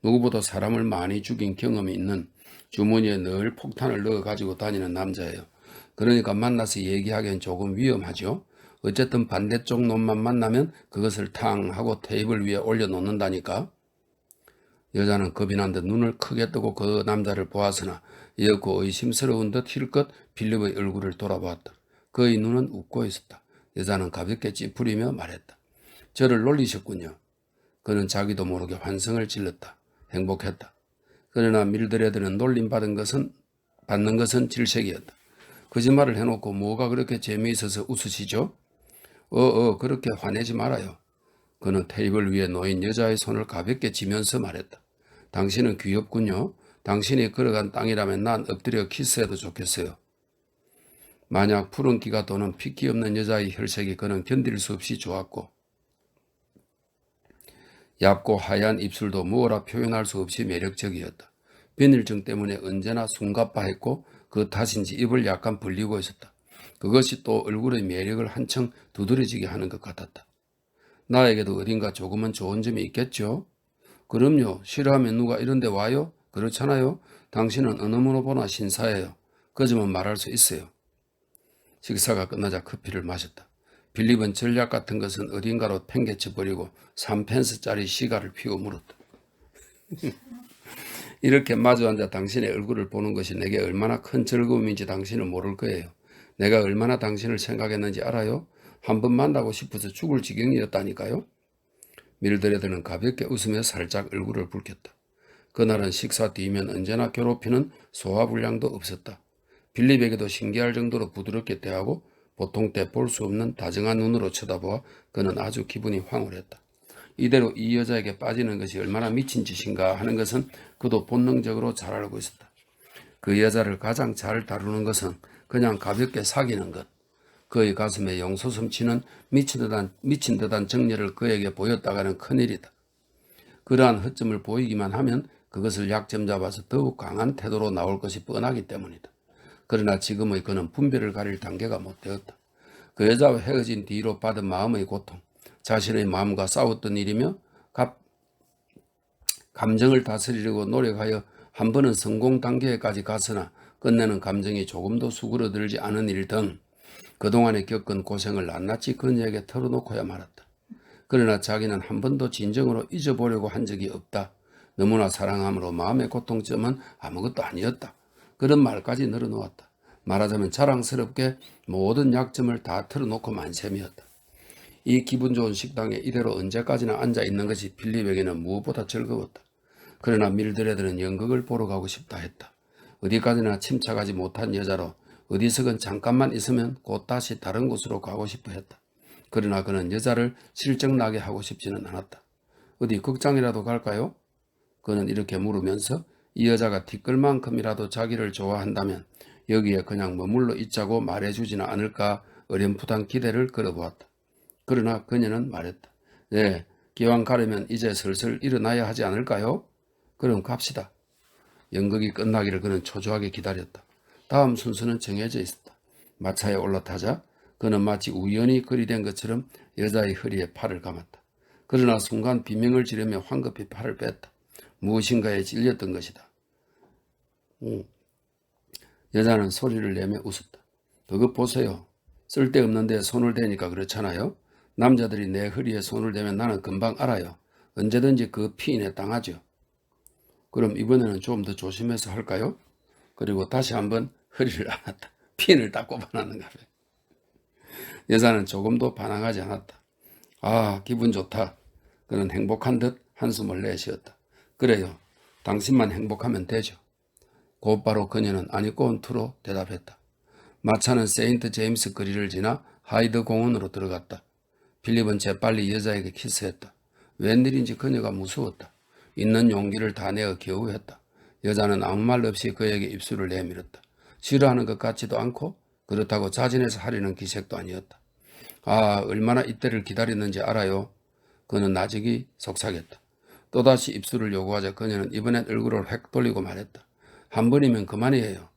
누구보다 사람을 많이 죽인 경험이 있는, 주머니에 늘 폭탄을 넣어 가지고 다니는 남자예요. 그러니까 만나서 얘기하기엔 조금 위험하죠. 어쨌든 반대쪽 놈만 만나면 그것을 탕 하고 테이블 위에 올려놓는다니까. 여자는 겁이 난 듯 눈을 크게 뜨고 그 남자를 보았으나 이윽고 의심스러운 듯 힐끗 필립의 얼굴을 돌아보았다. 그의 눈은 웃고 있었다. 여자는 가볍게 찌푸리며 말했다. 저를 놀리셨군요. 그는 자기도 모르게 환성을 질렀다. 행복했다. 그러나 밀드레드는 놀림받는 것은 질색이었다. 거짓말을 해놓고 뭐가 그렇게 재미있어서 웃으시죠? 그렇게 화내지 말아요. 그는 테이블 위에 놓인 여자의 손을 가볍게 쥐면서 말했다. 당신은 귀엽군요. 당신이 걸어간 땅이라면 난 엎드려 키스해도 좋겠어요. 만약 푸른기가 도는 핏기 없는 여자의 혈색이 그는 견딜 수 없이 좋았고 얇고 하얀 입술도 무어라 표현할 수 없이 매력적이었다. 비늘증 때문에 언제나 숨가빠했고 그 탓인지 입을 약간 벌리고 있었다. 그것이 또 얼굴의 매력을 한층 두드러지게 하는 것 같았다. 나에게도 어딘가 조금은 좋은 점이 있겠죠? 그럼요. 싫어하면 누가 이런 데 와요? 그렇잖아요. 당신은 어느 문호보나 신사예요. 그 점은 말할 수 있어요. 식사가 끝나자 커피를 마셨다. 빌립은 전략 같은 것은 어딘가로 팽개쳐버리고 3펜스짜리 시가를 피워 물었다. 이렇게 마주 앉아 당신의 얼굴을 보는 것이 내게 얼마나 큰 즐거움인지 당신은 모를 거예요. 내가 얼마나 당신을 생각했는지 알아요? 한 번 만나고 싶어서 죽을 지경이었다니까요. 밀드레드는 가볍게 웃으며 살짝 얼굴을 붉혔다. 그날은 식사 뒤면 언제나 괴롭히는 소화불량도 없었다. 빌립에게도 신기할 정도로 부드럽게 대하고 보통 때 볼 수 없는 다정한 눈으로 쳐다보아 그는 아주 기분이 황홀했다. 이대로 이 여자에게 빠지는 것이 얼마나 미친 짓인가 하는 것은 그도 본능적으로 잘 알고 있었다. 그 여자를 가장 잘 다루는 것은 그냥 가볍게 사귀는 것. 그의 가슴에 용솟음치는 미친 듯한 정열을 그에게 보였다가는 큰일이다. 그러한 허점을 보이기만 하면 그것을 약점 잡아서 더욱 강한 태도로 나올 것이 뻔하기 때문이다. 그러나 지금의 그는 분별을 가릴 단계가 못 되었다. 그 여자와 헤어진 뒤로 받은 마음의 고통, 자신의 마음과 싸웠던 일이며 감정을 다스리려고 노력하여 한 번은 성공 단계까지 갔으나 끝내는 감정이 조금도 수그러들지 않은 일 등 그동안에 겪은 고생을 낱낱이 그녀에게 털어놓고야 말았다. 그러나 자기는 한 번도 진정으로 잊어보려고 한 적이 없다. 너무나 사랑함으로 마음의 고통점은 아무것도 아니었다. 그런 말까지 늘어놓았다. 말하자면 자랑스럽게 모든 약점을 다 털어놓고 만셈이었다. 이 기분 좋은 식당에 이대로 언제까지나 앉아있는 것이 빌립에게는 무엇보다 즐거웠다. 그러나 밀드레드는 연극을 보러 가고 싶다 했다. 어디까지나 침착하지 못한 여자로 어디서건 잠깐만 있으면 곧 다시 다른 곳으로 가고 싶어 했다. 그러나 그는 여자를 실증나게 하고 싶지는 않았다. 어디 극장이라도 갈까요? 그는 이렇게 물으면서 이 여자가 티끌만큼이라도 자기를 좋아한다면 여기에 그냥 머물러 있자고 말해주지는 않을까 어렴풋한 기대를 걸어보았다. 그러나 그녀는 말했다. 네, 기왕 가려면 이제 슬슬 일어나야 하지 않을까요? 그럼 갑시다. 연극이 끝나기를 그는 초조하게 기다렸다. 다음 순서는 정해져 있었다. 마차에 올라타자 그는 마치 우연히 거리된 것처럼 여자의 허리에 팔을 감았다. 그러나 순간 비명을 지르며 황급히 팔을 뺐다. 무엇인가에 찔렸던 것이다. 여자는 소리를 내며 웃었다. 그거 보세요. 쓸데없는 데 손을 대니까 그렇잖아요. 남자들이 내 허리에 손을 대면 나는 금방 알아요. 언제든지 그 피인에 당하죠. 그럼 이번에는 좀 더 조심해서 할까요? 그리고 다시 한번 허리를 안았다. 피인을 닦고 반하는가 봐요. 여자는 조금도 반항하지 않았다. 아, 기분 좋다. 그는 행복한 듯 한숨을 내쉬었다. 그래요. 당신만 행복하면 되죠. 곧바로 그녀는 아니꼬은 투로 대답했다. 마차는 세인트 제임스 거리를 지나 하이드 공원으로 들어갔다. 필립은 재빨리 여자에게 키스했다. 웬일인지 그녀가 무서웠다. 있는 용기를 다 내어 겨우 했다. 여자는 아무 말 없이 그에게 입술을 내밀었다. 싫어하는 것 같지도 않고 그렇다고 자진해서 하려는 기색도 아니었다. 아, 얼마나 이때를 기다렸는지 알아요? 그는 나직이 속삭였다. 또다시 입술을 요구하자 그녀는 이번엔 얼굴을 획 돌리고 말했다. 한 번이면 그만이에요.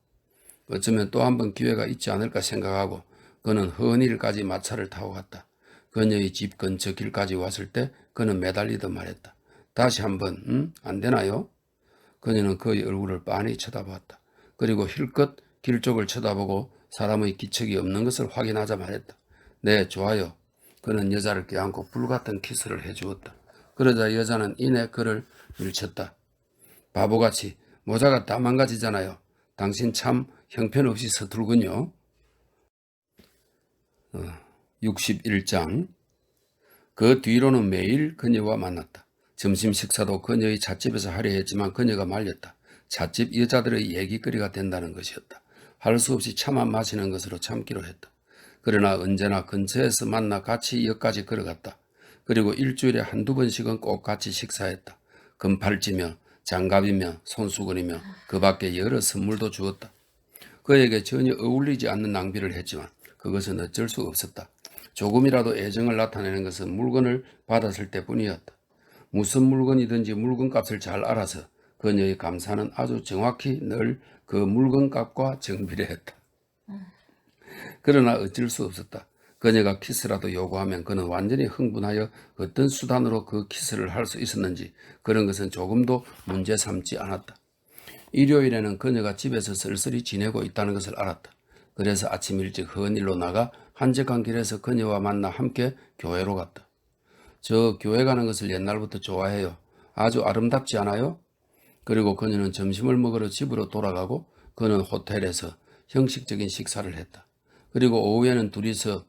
어쩌면 또 한 번 기회가 있지 않을까 생각하고 그는 허은일까지 마차를 타고 갔다. 그녀의 집 근처 길까지 왔을 때 그는 매달리듯 말했다. 다시 한번 안 되나요? 그녀는 그의 얼굴을 빤히 쳐다보았다. 그리고 힐끗 길 쪽을 쳐다보고 사람의 기척이 없는 것을 확인하자 말했다. 네, 좋아요. 그는 여자를 껴안고 불같은 키스를 해주었다. 그러자 여자는 이내 그를 밀쳤다. 바보같이 모자가 다 망가지잖아요. 당신 참 형편없이 서툴군요. 61장. 그 뒤로는 매일 그녀와 만났다. 점심 식사도 그녀의 찻집에서 하려 했지만 그녀가 말렸다. 찻집 여자들의 얘기거리가 된다는 것이었다. 할 수 없이 차만 마시는 것으로 참기로 했다. 그러나 언제나 근처에서 만나 같이 역까지 걸어갔다. 그리고 일주일에 한두 번씩은 꼭 같이 식사했다. 금팔찌며 장갑이며 손수건이며 그 밖에 여러 선물도 주었다. 그에게 전혀 어울리지 않는 낭비를 했지만 그것은 어쩔 수 없었다. 조금이라도 애정을 나타내는 것은 물건을 받았을 때뿐이었다. 무슨 물건이든지 물건값을 잘 알아서 그녀의 감사는 아주 정확히 늘 그 물건값과 정비례했다. 그러나 어쩔 수 없었다. 그녀가 키스라도 요구하면 그는 완전히 흥분하여 어떤 수단으로 그 키스를 할 수 있었는지 그런 것은 조금도 문제 삼지 않았다. 일요일에는 그녀가 집에서 쓸쓸히 지내고 있다는 것을 알았다. 그래서 아침 일찍 헌일로 나가 한적한 길에서 그녀와 만나 함께 교회로 갔다. 저 교회 가는 것을 옛날부터 좋아해요. 아주 아름답지 않아요? 그리고 그녀는 점심을 먹으러 집으로 돌아가고 그는 호텔에서 형식적인 식사를 했다. 그리고 오후에는 둘이서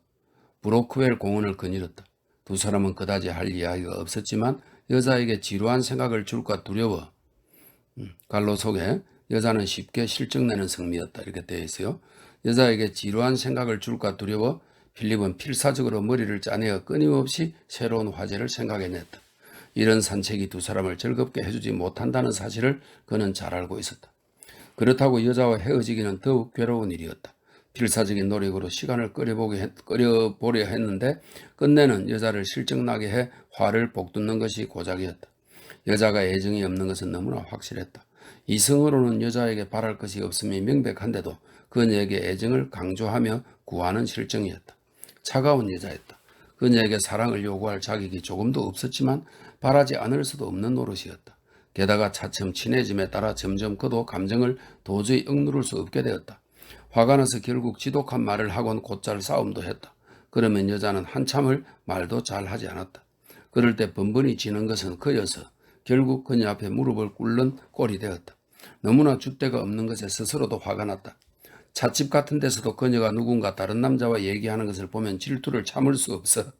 브로크웰 공원을 거닐었다. 두 사람은 그다지 할 이야기가 없었지만 여자에게 지루한 생각을 줄까 두려워. 갈로 속에 여자는 쉽게 실증내는 성미였다. 이렇게 되어 있어요. 여자에게 지루한 생각을 줄까 두려워 필립은 필사적으로 머리를 짜내어 끊임없이 새로운 화제를 생각해냈다. 이런 산책이 두 사람을 즐겁게 해주지 못한다는 사실을 그는 잘 알고 있었다. 그렇다고 여자와 헤어지기는 더욱 괴로운 일이었다. 필사적인 노력으로 시간을 끌어보려 했는데 끝내는 여자를 실증나게 해 화를 복돋는 것이 고작이었다. 여자가 애정이 없는 것은 너무나 확실했다. 이성으로는 여자에게 바랄 것이 없음이 명백한데도 그녀에게 애정을 강조하며 구하는 실정이었다. 차가운 여자였다. 그녀에게 사랑을 요구할 자격이 조금도 없었지만 바라지 않을 수도 없는 노릇이었다. 게다가 차츰 친해짐에 따라 점점 그도 감정을 도저히 억누를 수 없게 되었다. 화가 나서 결국 지독한 말을 하곤 곧잘 싸움도 했다. 그러면 여자는 한참을 말도 잘 하지 않았다. 그럴 때 번번이 지는 것은 그여서 결국 그녀 앞에 무릎을 꿇는 꼴이 되었다. 너무나 줏대가 없는 것에 스스로도 화가 났다. 찻집 같은 데서도 그녀가 누군가 다른 남자와 얘기하는 것을 보면 질투를 참을 수 없어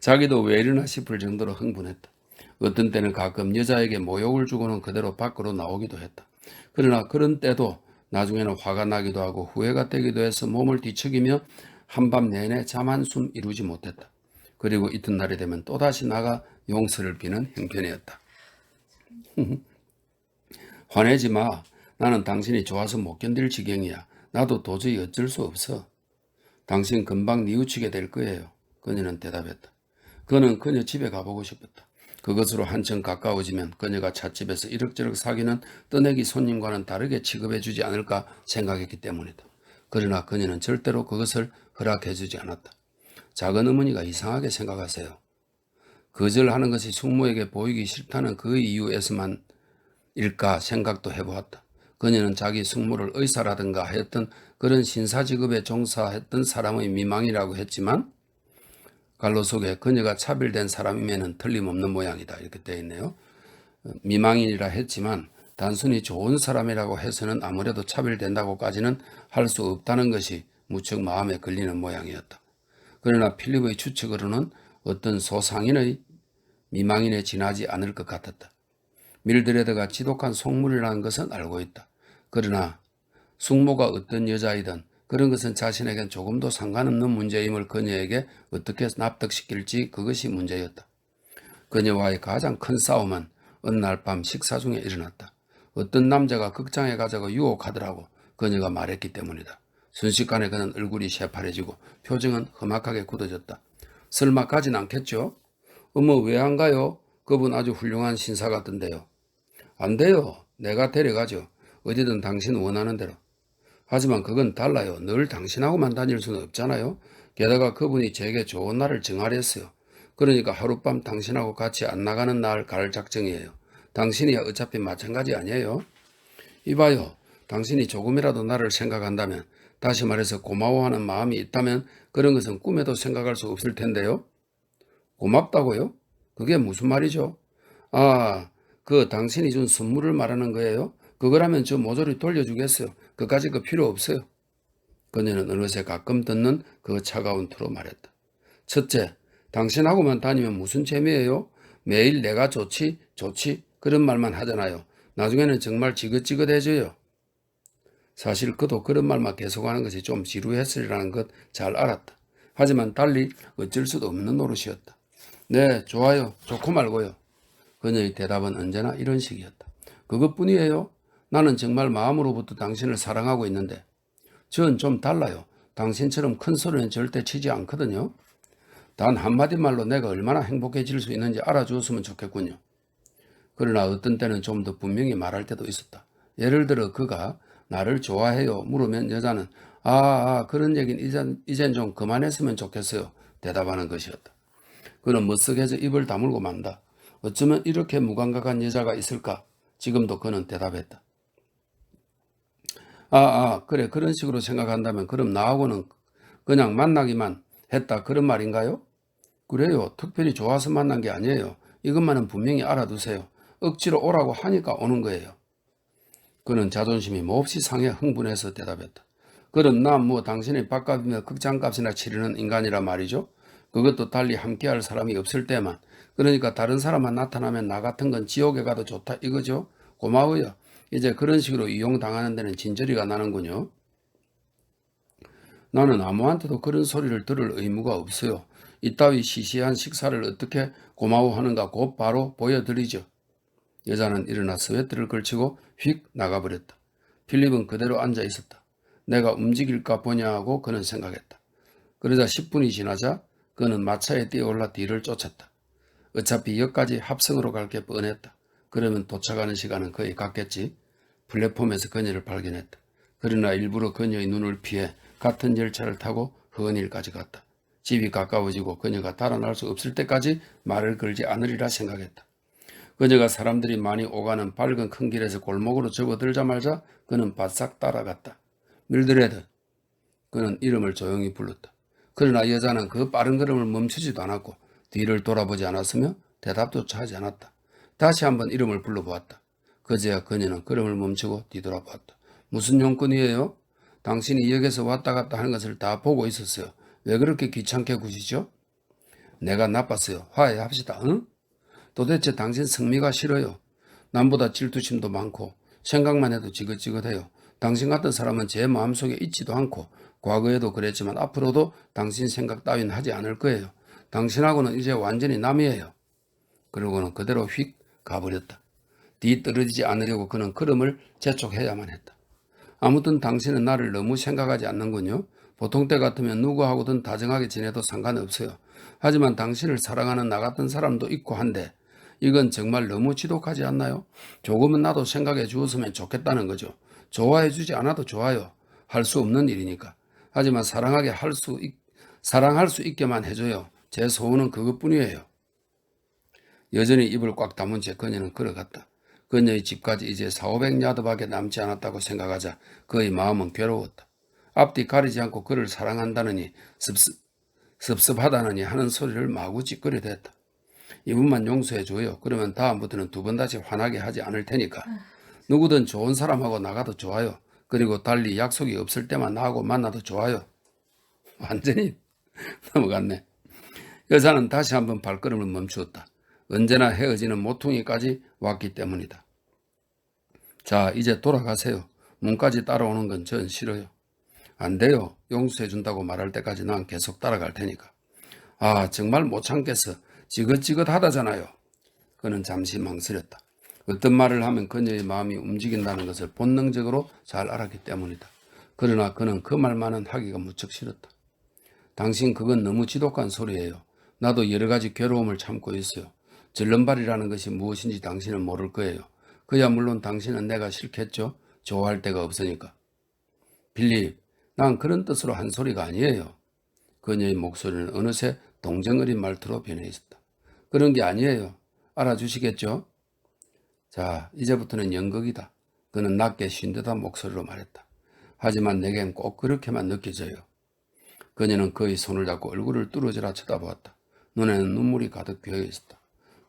자기도 왜 이러나 싶을 정도로 흥분했다. 어떤 때는 가끔 여자에게 모욕을 주고는 그대로 밖으로 나오기도 했다. 그러나 그런 때도 나중에는 화가 나기도 하고 후회가 되기도 해서 몸을 뒤척이며 한밤 내내 잠 한숨 이루지 못했다. 그리고 이튿날이 되면 또다시 나가 용서를 비는 형편이었다. 화내지 마. 나는 당신이 좋아서 못 견딜 지경이야. 나도 도저히 어쩔 수 없어. 당신 금방 뉘우치게 될 거예요. 그녀는 대답했다. 그는 그녀 집에 가보고 싶었다. 그것으로 한층 가까워지면 그녀가 찻집에서 이럭저럭 사귀는 떠내기 손님과는 다르게 취급해주지 않을까 생각했기 때문이다. 그러나 그녀는 절대로 그것을 허락해주지 않았다. 작은 어머니가 이상하게 생각하세요. 거절하는 것이 숙모에게 보이기 싫다는 그 이유에서만 일까 생각도 해보았다. 그녀는 자기 숙모를 의사라든가 하였던 그런 신사직업에 종사했던 사람의 미망이라고 했지만 갈로 속에 그녀가 차별된 사람임에는 틀림없는 모양이다. 이렇게 되어 있네요. 미망인이라 했지만 단순히 좋은 사람이라고 해서는 아무래도 차별된다고까지는 할 수 없다는 것이 무척 마음에 걸리는 모양이었다. 그러나 필립의 추측으로는 어떤 소상인의 미망인에 지나지 않을 것 같았다. 밀드레드가 지독한 속물이라는 것은 알고 있다. 그러나 숙모가 어떤 여자이든 그런 것은 자신에겐 조금도 상관없는 문제임을 그녀에게 어떻게 납득시킬지 그것이 문제였다. 그녀와의 가장 큰 싸움은 어느 날 밤 식사 중에 일어났다. 어떤 남자가 극장에 가자고 유혹하더라고 그녀가 말했기 때문이다. 순식간에 그는 얼굴이 새파래지고 표정은 험악하게 굳어졌다. 설마 가진 않겠죠? 어머 왜 안 가요? 그분 아주 훌륭한 신사 같던데요. 안 돼요. 내가 데려가죠. 어디든 당신 원하는 대로. 하지만 그건 달라요. 늘 당신하고만 다닐 수는 없잖아요. 게다가 그분이 제게 좋은 날을 정하랬어요. 그러니까 하룻밤 당신하고 같이 안 나가는 날 갈 작정이에요. 당신이야 어차피 마찬가지 아니에요. 이봐요. 당신이 조금이라도 나를 생각한다면, 다시 말해서 고마워하는 마음이 있다면 그런 것은 꿈에도 생각할 수 없을 텐데요. 고맙다고요? 그게 무슨 말이죠? 아, 그 당신이 준 선물을 말하는 거예요? 그거라면 저 모조리 돌려주겠어요. 그까짓 거 필요 없어요. 그녀는 어느새 가끔 듣는 그 차가운 투로 말했다. 첫째, 당신하고만 다니면 무슨 재미예요? 매일 내가 좋지 그런 말만 하잖아요. 나중에는 정말 지긋지긋해져요. 사실 그도 그런 말만 계속하는 것이 좀 지루했으리라는 것 잘 알았다. 하지만 달리 어쩔 수도 없는 노릇이었다. 네, 좋아요. 좋고 말고요. 그녀의 대답은 언제나 이런 식이었다. 그것뿐이에요. 나는 정말 마음으로부터 당신을 사랑하고 있는데 전 좀 달라요. 당신처럼 큰 소리는 절대 치지 않거든요. 단 한마디 말로 내가 얼마나 행복해질 수 있는지 알아주었으면 좋겠군요. 그러나 어떤 때는 좀 더 분명히 말할 때도 있었다. 예를 들어 그가 나를 좋아해요 물으면 여자는 그런 얘기는 이젠 좀 그만했으면 좋겠어요 대답하는 것이었다. 그는 머쓱해져 입을 다물고 만다. 어쩌면 이렇게 무감각한 여자가 있을까? 지금도 그는 대답했다. 그래 그런 식으로 생각한다면 그럼 나하고는 그냥 만나기만 했다 그런 말인가요? 그래요. 특별히 좋아서 만난 게 아니에요. 이것만은 분명히 알아두세요. 억지로 오라고 하니까 오는 거예요. 그는 자존심이 몹시 상해 흥분해서 대답했다. 그럼 난 뭐 당신의 밥값이며 극장값이나 치르는 인간이라 말이죠. 그것도 달리 함께할 사람이 없을 때만. 그러니까 다른 사람만 나타나면 나 같은 건 지옥에 가도 좋다 이거죠. 고마워요. 이제 그런 식으로 이용당하는 데는 진저리가 나는군요. 나는 아무한테도 그런 소리를 들을 의무가 없어요. 이따위 시시한 식사를 어떻게 고마워하는가 곧 바로 보여드리죠. 여자는 일어나 스웨트를 걸치고 휙 나가버렸다. 필립은 그대로 앉아 있었다. 내가 움직일까 보냐고 그는 생각했다. 그러자 10분이 지나자 그는 마차에 뛰어올라 뒤를 쫓았다. 어차피 역까지 합성으로 갈 게 뻔했다. 그러면 도착하는 시간은 거의 갔겠지. 플랫폼에서 그녀를 발견했다. 그러나 일부러 그녀의 눈을 피해 같은 열차를 타고 허은일까지 갔다. 집이 가까워지고 그녀가 달아날 수 없을 때까지 말을 걸지 않으리라 생각했다. 그녀가 사람들이 많이 오가는 밝은 큰 길에서 골목으로 접어들자마자 그는 바싹 따라갔다. 밀드레드. 그는 이름을 조용히 불렀다. 그러나 여자는 그 빠른 걸음을 멈추지도 않았고 뒤를 돌아보지 않았으며 대답조차 하지 않았다. 다시 한번 이름을 불러보았다. 그제야 그녀는 걸음을 멈추고 뒤돌아보았다. 무슨 용건이에요? 당신이 역에서 왔다 갔다 하는 것을 다 보고 있었어요. 왜 그렇게 귀찮게 구시죠? 내가 나빴어요. 화해합시다. 응? 도대체 당신 성미가 싫어요. 남보다 질투심도 많고 생각만 해도 지긋지긋해요. 당신 같은 사람은 제 마음속에 있지도 않고 과거에도 그랬지만 앞으로도 당신 생각 따윈 하지 않을 거예요. 당신하고는 이제 완전히 남이에요. 그러고는 그대로 휙 가버렸다. 뒤떨어지지 않으려고 그는 걸음을 재촉해야만 했다. 아무튼 당신은 나를 너무 생각하지 않는군요. 보통 때 같으면 누구하고든 다정하게 지내도 상관없어요. 하지만 당신을 사랑하는 나 같은 사람도 있고 한데 이건 정말 너무 지독하지 않나요? 조금은 나도 생각해 주었으면 좋겠다는 거죠. 좋아해 주지 않아도 좋아요. 할 수 없는 일이니까. 하지만 사랑할 수 있게만 해줘요. 제 소원은 그것뿐이에요. 여전히 입을 꽉 다문 채 그녀는 걸어갔다. 그녀의 집까지 이제 4,500야드밖에 남지 않았다고 생각하자 그의 마음은 괴로웠다. 앞뒤 가리지 않고 그를 사랑한다느니 섭섭하다느니 하는 소리를 마구 찌끄려댔다. 이분만 용서해줘요. 그러면 다음부터는 두 번 다시 화나게 하지 않을 테니까. 누구든 좋은 사람하고 나가도 좋아요. 그리고 달리 약속이 없을 때만 나하고 만나도 좋아요. 완전히 넘어갔네. 여자는 다시 한번 발걸음을 멈추었다. 언제나 헤어지는 모퉁이까지 왔기 때문이다. 자, 이제 돌아가세요. 문까지 따라오는 건 전 싫어요. 안 돼요. 용서해준다고 말할 때까지 난 계속 따라갈 테니까. 정말 못 참겠어. 지긋지긋하다잖아요. 그는 잠시 망설였다. 어떤 말을 하면 그녀의 마음이 움직인다는 것을 본능적으로 잘 알았기 때문이다. 그러나 그는 그 말만은 하기가 무척 싫었다. 당신 그건 너무 지독한 소리예요. 나도 여러 가지 괴로움을 참고 있어요. 절름발이라는 것이 무엇인지 당신은 모를 거예요. 그야 물론 당신은 내가 싫겠죠. 좋아할 데가 없으니까. 빌립, 난 그런 뜻으로 한 소리가 아니에요. 그녀의 목소리는 어느새 동정 어린 말투로 변해 있었다. 그런 게 아니에요. 알아주시겠죠? 자, 이제부터는 연극이다. 그는 낮게 쉰 듯한 목소리로 말했다. 하지만 내겐 꼭 그렇게만 느껴져요. 그녀는 그의 손을 잡고 얼굴을 뚫어져라 쳐다보았다. 눈에는 눈물이 가득 비어 있었다.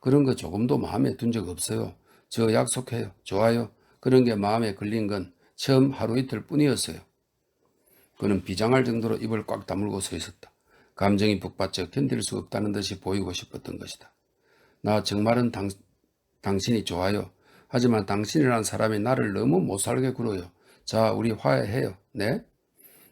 그런 거 조금도 마음에 둔 적 없어요. 저 약속해요. 좋아요. 그런 게 마음에 걸린 건 처음 하루 이틀 뿐이었어요. 그는 비장할 정도로 입을 꽉 다물고 서 있었다. 감정이 북받쳐 견딜 수 없다는 듯이 보이고 싶었던 것이다. 나 정말은 당신이 좋아요. 하지만 당신이란 사람이 나를 너무 못살게 굴어요. 자, 우리 화해해요. 네?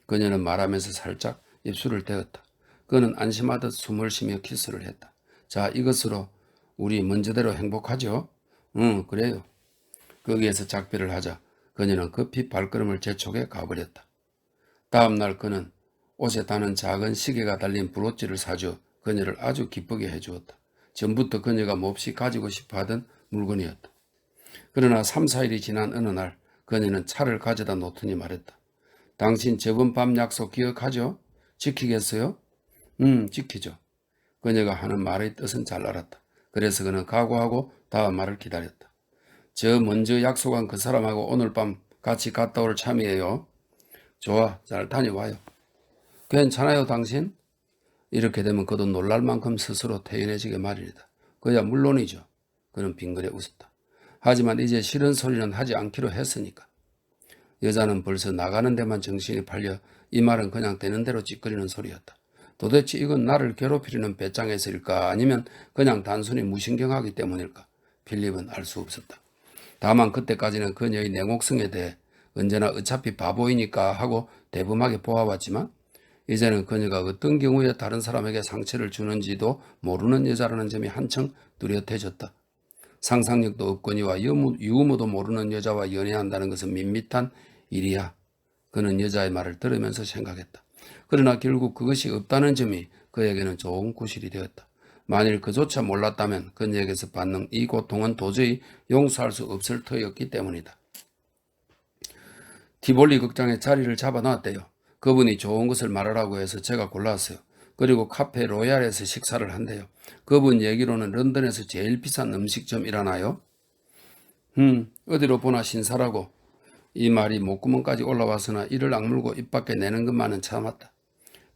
그녀는 말하면서 살짝 입술을 대었다. 그는 안심하듯 숨을 쉬며 키스를 했다. 자, 이것으로 우리 먼저대로 행복하죠? 응, 그래요. 거기에서 작별을 하자 그녀는 급히 발걸음을 재촉해 가버렸다. 다음 날 그는 옷에 다는 작은 시계가 달린 브로치를 사줘 그녀를 아주 기쁘게 해주었다. 전부터 그녀가 몹시 가지고 싶어하던 물건이었다. 그러나 3, 4일이 지난 어느 날 그녀는 차를 가져다 놓더니 말했다. 당신 저번 밤 약속 기억하죠? 지키겠어요? 지키죠. 그녀가 하는 말의 뜻은 잘 알았다. 그래서 그는 각오하고 다음 말을 기다렸다. 저 먼저 약속한 그 사람하고 오늘 밤 같이 갔다 올 참이에요. 좋아, 잘 다녀와요. 괜찮아요, 당신? 이렇게 되면 그도 놀랄 만큼 스스로 태연해지게 마련이다. 그야 물론이죠. 그는 빙그레 웃었다. 하지만 이제 싫은 소리는 하지 않기로 했으니까. 여자는 벌써 나가는 데만 정신이 팔려 이 말은 그냥 되는 대로 찌꺼리는 소리였다. 도대체 이건 나를 괴롭히려는 배짱에서일까 아니면 그냥 단순히 무신경하기 때문일까? 필립은 알 수 없었다. 다만 그때까지는 그녀의 냉혹성에 대해 언제나 어차피 바보이니까 하고 대범하게 보아왔지만 이제는 그녀가 어떤 경우에 다른 사람에게 상처를 주는지도 모르는 여자라는 점이 한층 뚜렷해졌다. 상상력도 없거니와 유머도 모르는 여자와 연애한다는 것은 밋밋한 일이야. 그는 여자의 말을 들으면서 생각했다. 그러나 결국 그것이 없다는 점이 그에게는 좋은 구실이 되었다. 만일 그조차 몰랐다면 그녀에게서 받는 이 고통은 도저히 용서할 수 없을 터였기 때문이다. 티볼리 극장에 자리를 잡아놨대요. 그분이 좋은 것을 말하라고 해서 제가 골랐어요. 그리고 카페 로얄에서 식사를 한대요. 그분 얘기로는 런던에서 제일 비싼 음식점이라나요? 어디로 보나 신사라고. 이 말이 목구멍까지 올라와서나 이를 악물고 입 밖에 내는 것만은 참았다.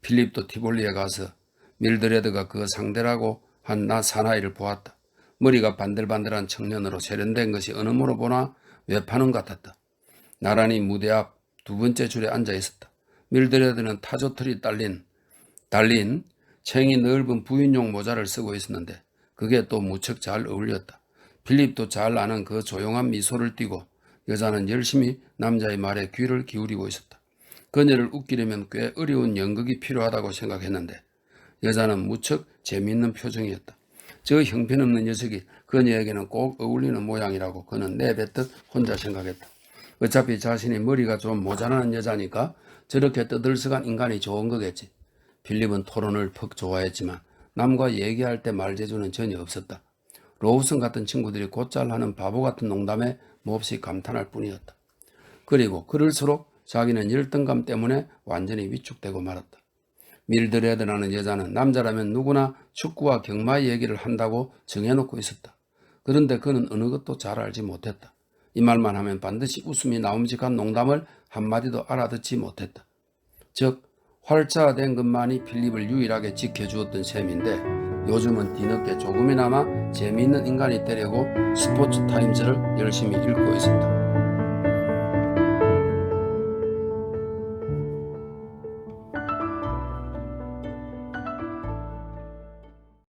필립도 티볼리에 가서 밀드레드가 그 상대라고 한 나 사나이를 보았다. 머리가 반들반들한 청년으로 세련된 것이 어느 모로 보나 외파는 같았다. 나란히 무대 앞 두 번째 줄에 앉아 있었다. 밀드레드는 타조틀이 달린 챙이 넓은 부인용 모자를 쓰고 있었는데 그게 또 무척 잘 어울렸다. 필립도 잘 아는 그 조용한 미소를 띠고 여자는 열심히 남자의 말에 귀를 기울이고 있었다. 그녀를 웃기려면 꽤 어려운 연극이 필요하다고 생각했는데 여자는 무척 재미있는 표정이었다. 저 형편없는 녀석이 그녀에게는 꼭 어울리는 모양이라고 그는 내뱉듯 혼자 생각했다. 어차피 자신이 머리가 좀 모자라는 여자니까 저렇게 떠들썩한 인간이 좋은 거겠지. 필립은 토론을 퍽 좋아했지만 남과 얘기할 때 말재주는 전혀 없었다. 로우슨 같은 친구들이 곧잘 하는 바보 같은 농담에 몹시 감탄할 뿐이었다. 그리고 그럴수록 자기는 열등감 때문에 완전히 위축되고 말았다. 밀드레드라는 여자는 남자라면 누구나 축구와 경마 얘기를 한다고 정해놓고 있었다. 그런데 그는 어느 것도 잘 알지 못했다. 이 말만 하면 반드시 웃음이 나옴직한 농담을 한마디도 알아듣지 못했다. 즉 활자된 것만이 필립을 유일하게 지켜주었던 셈인데 요즘은 뒤늦게 조금이나마 재미있는 인간이 되려고 스포츠타임즈를 열심히 읽고 있었다.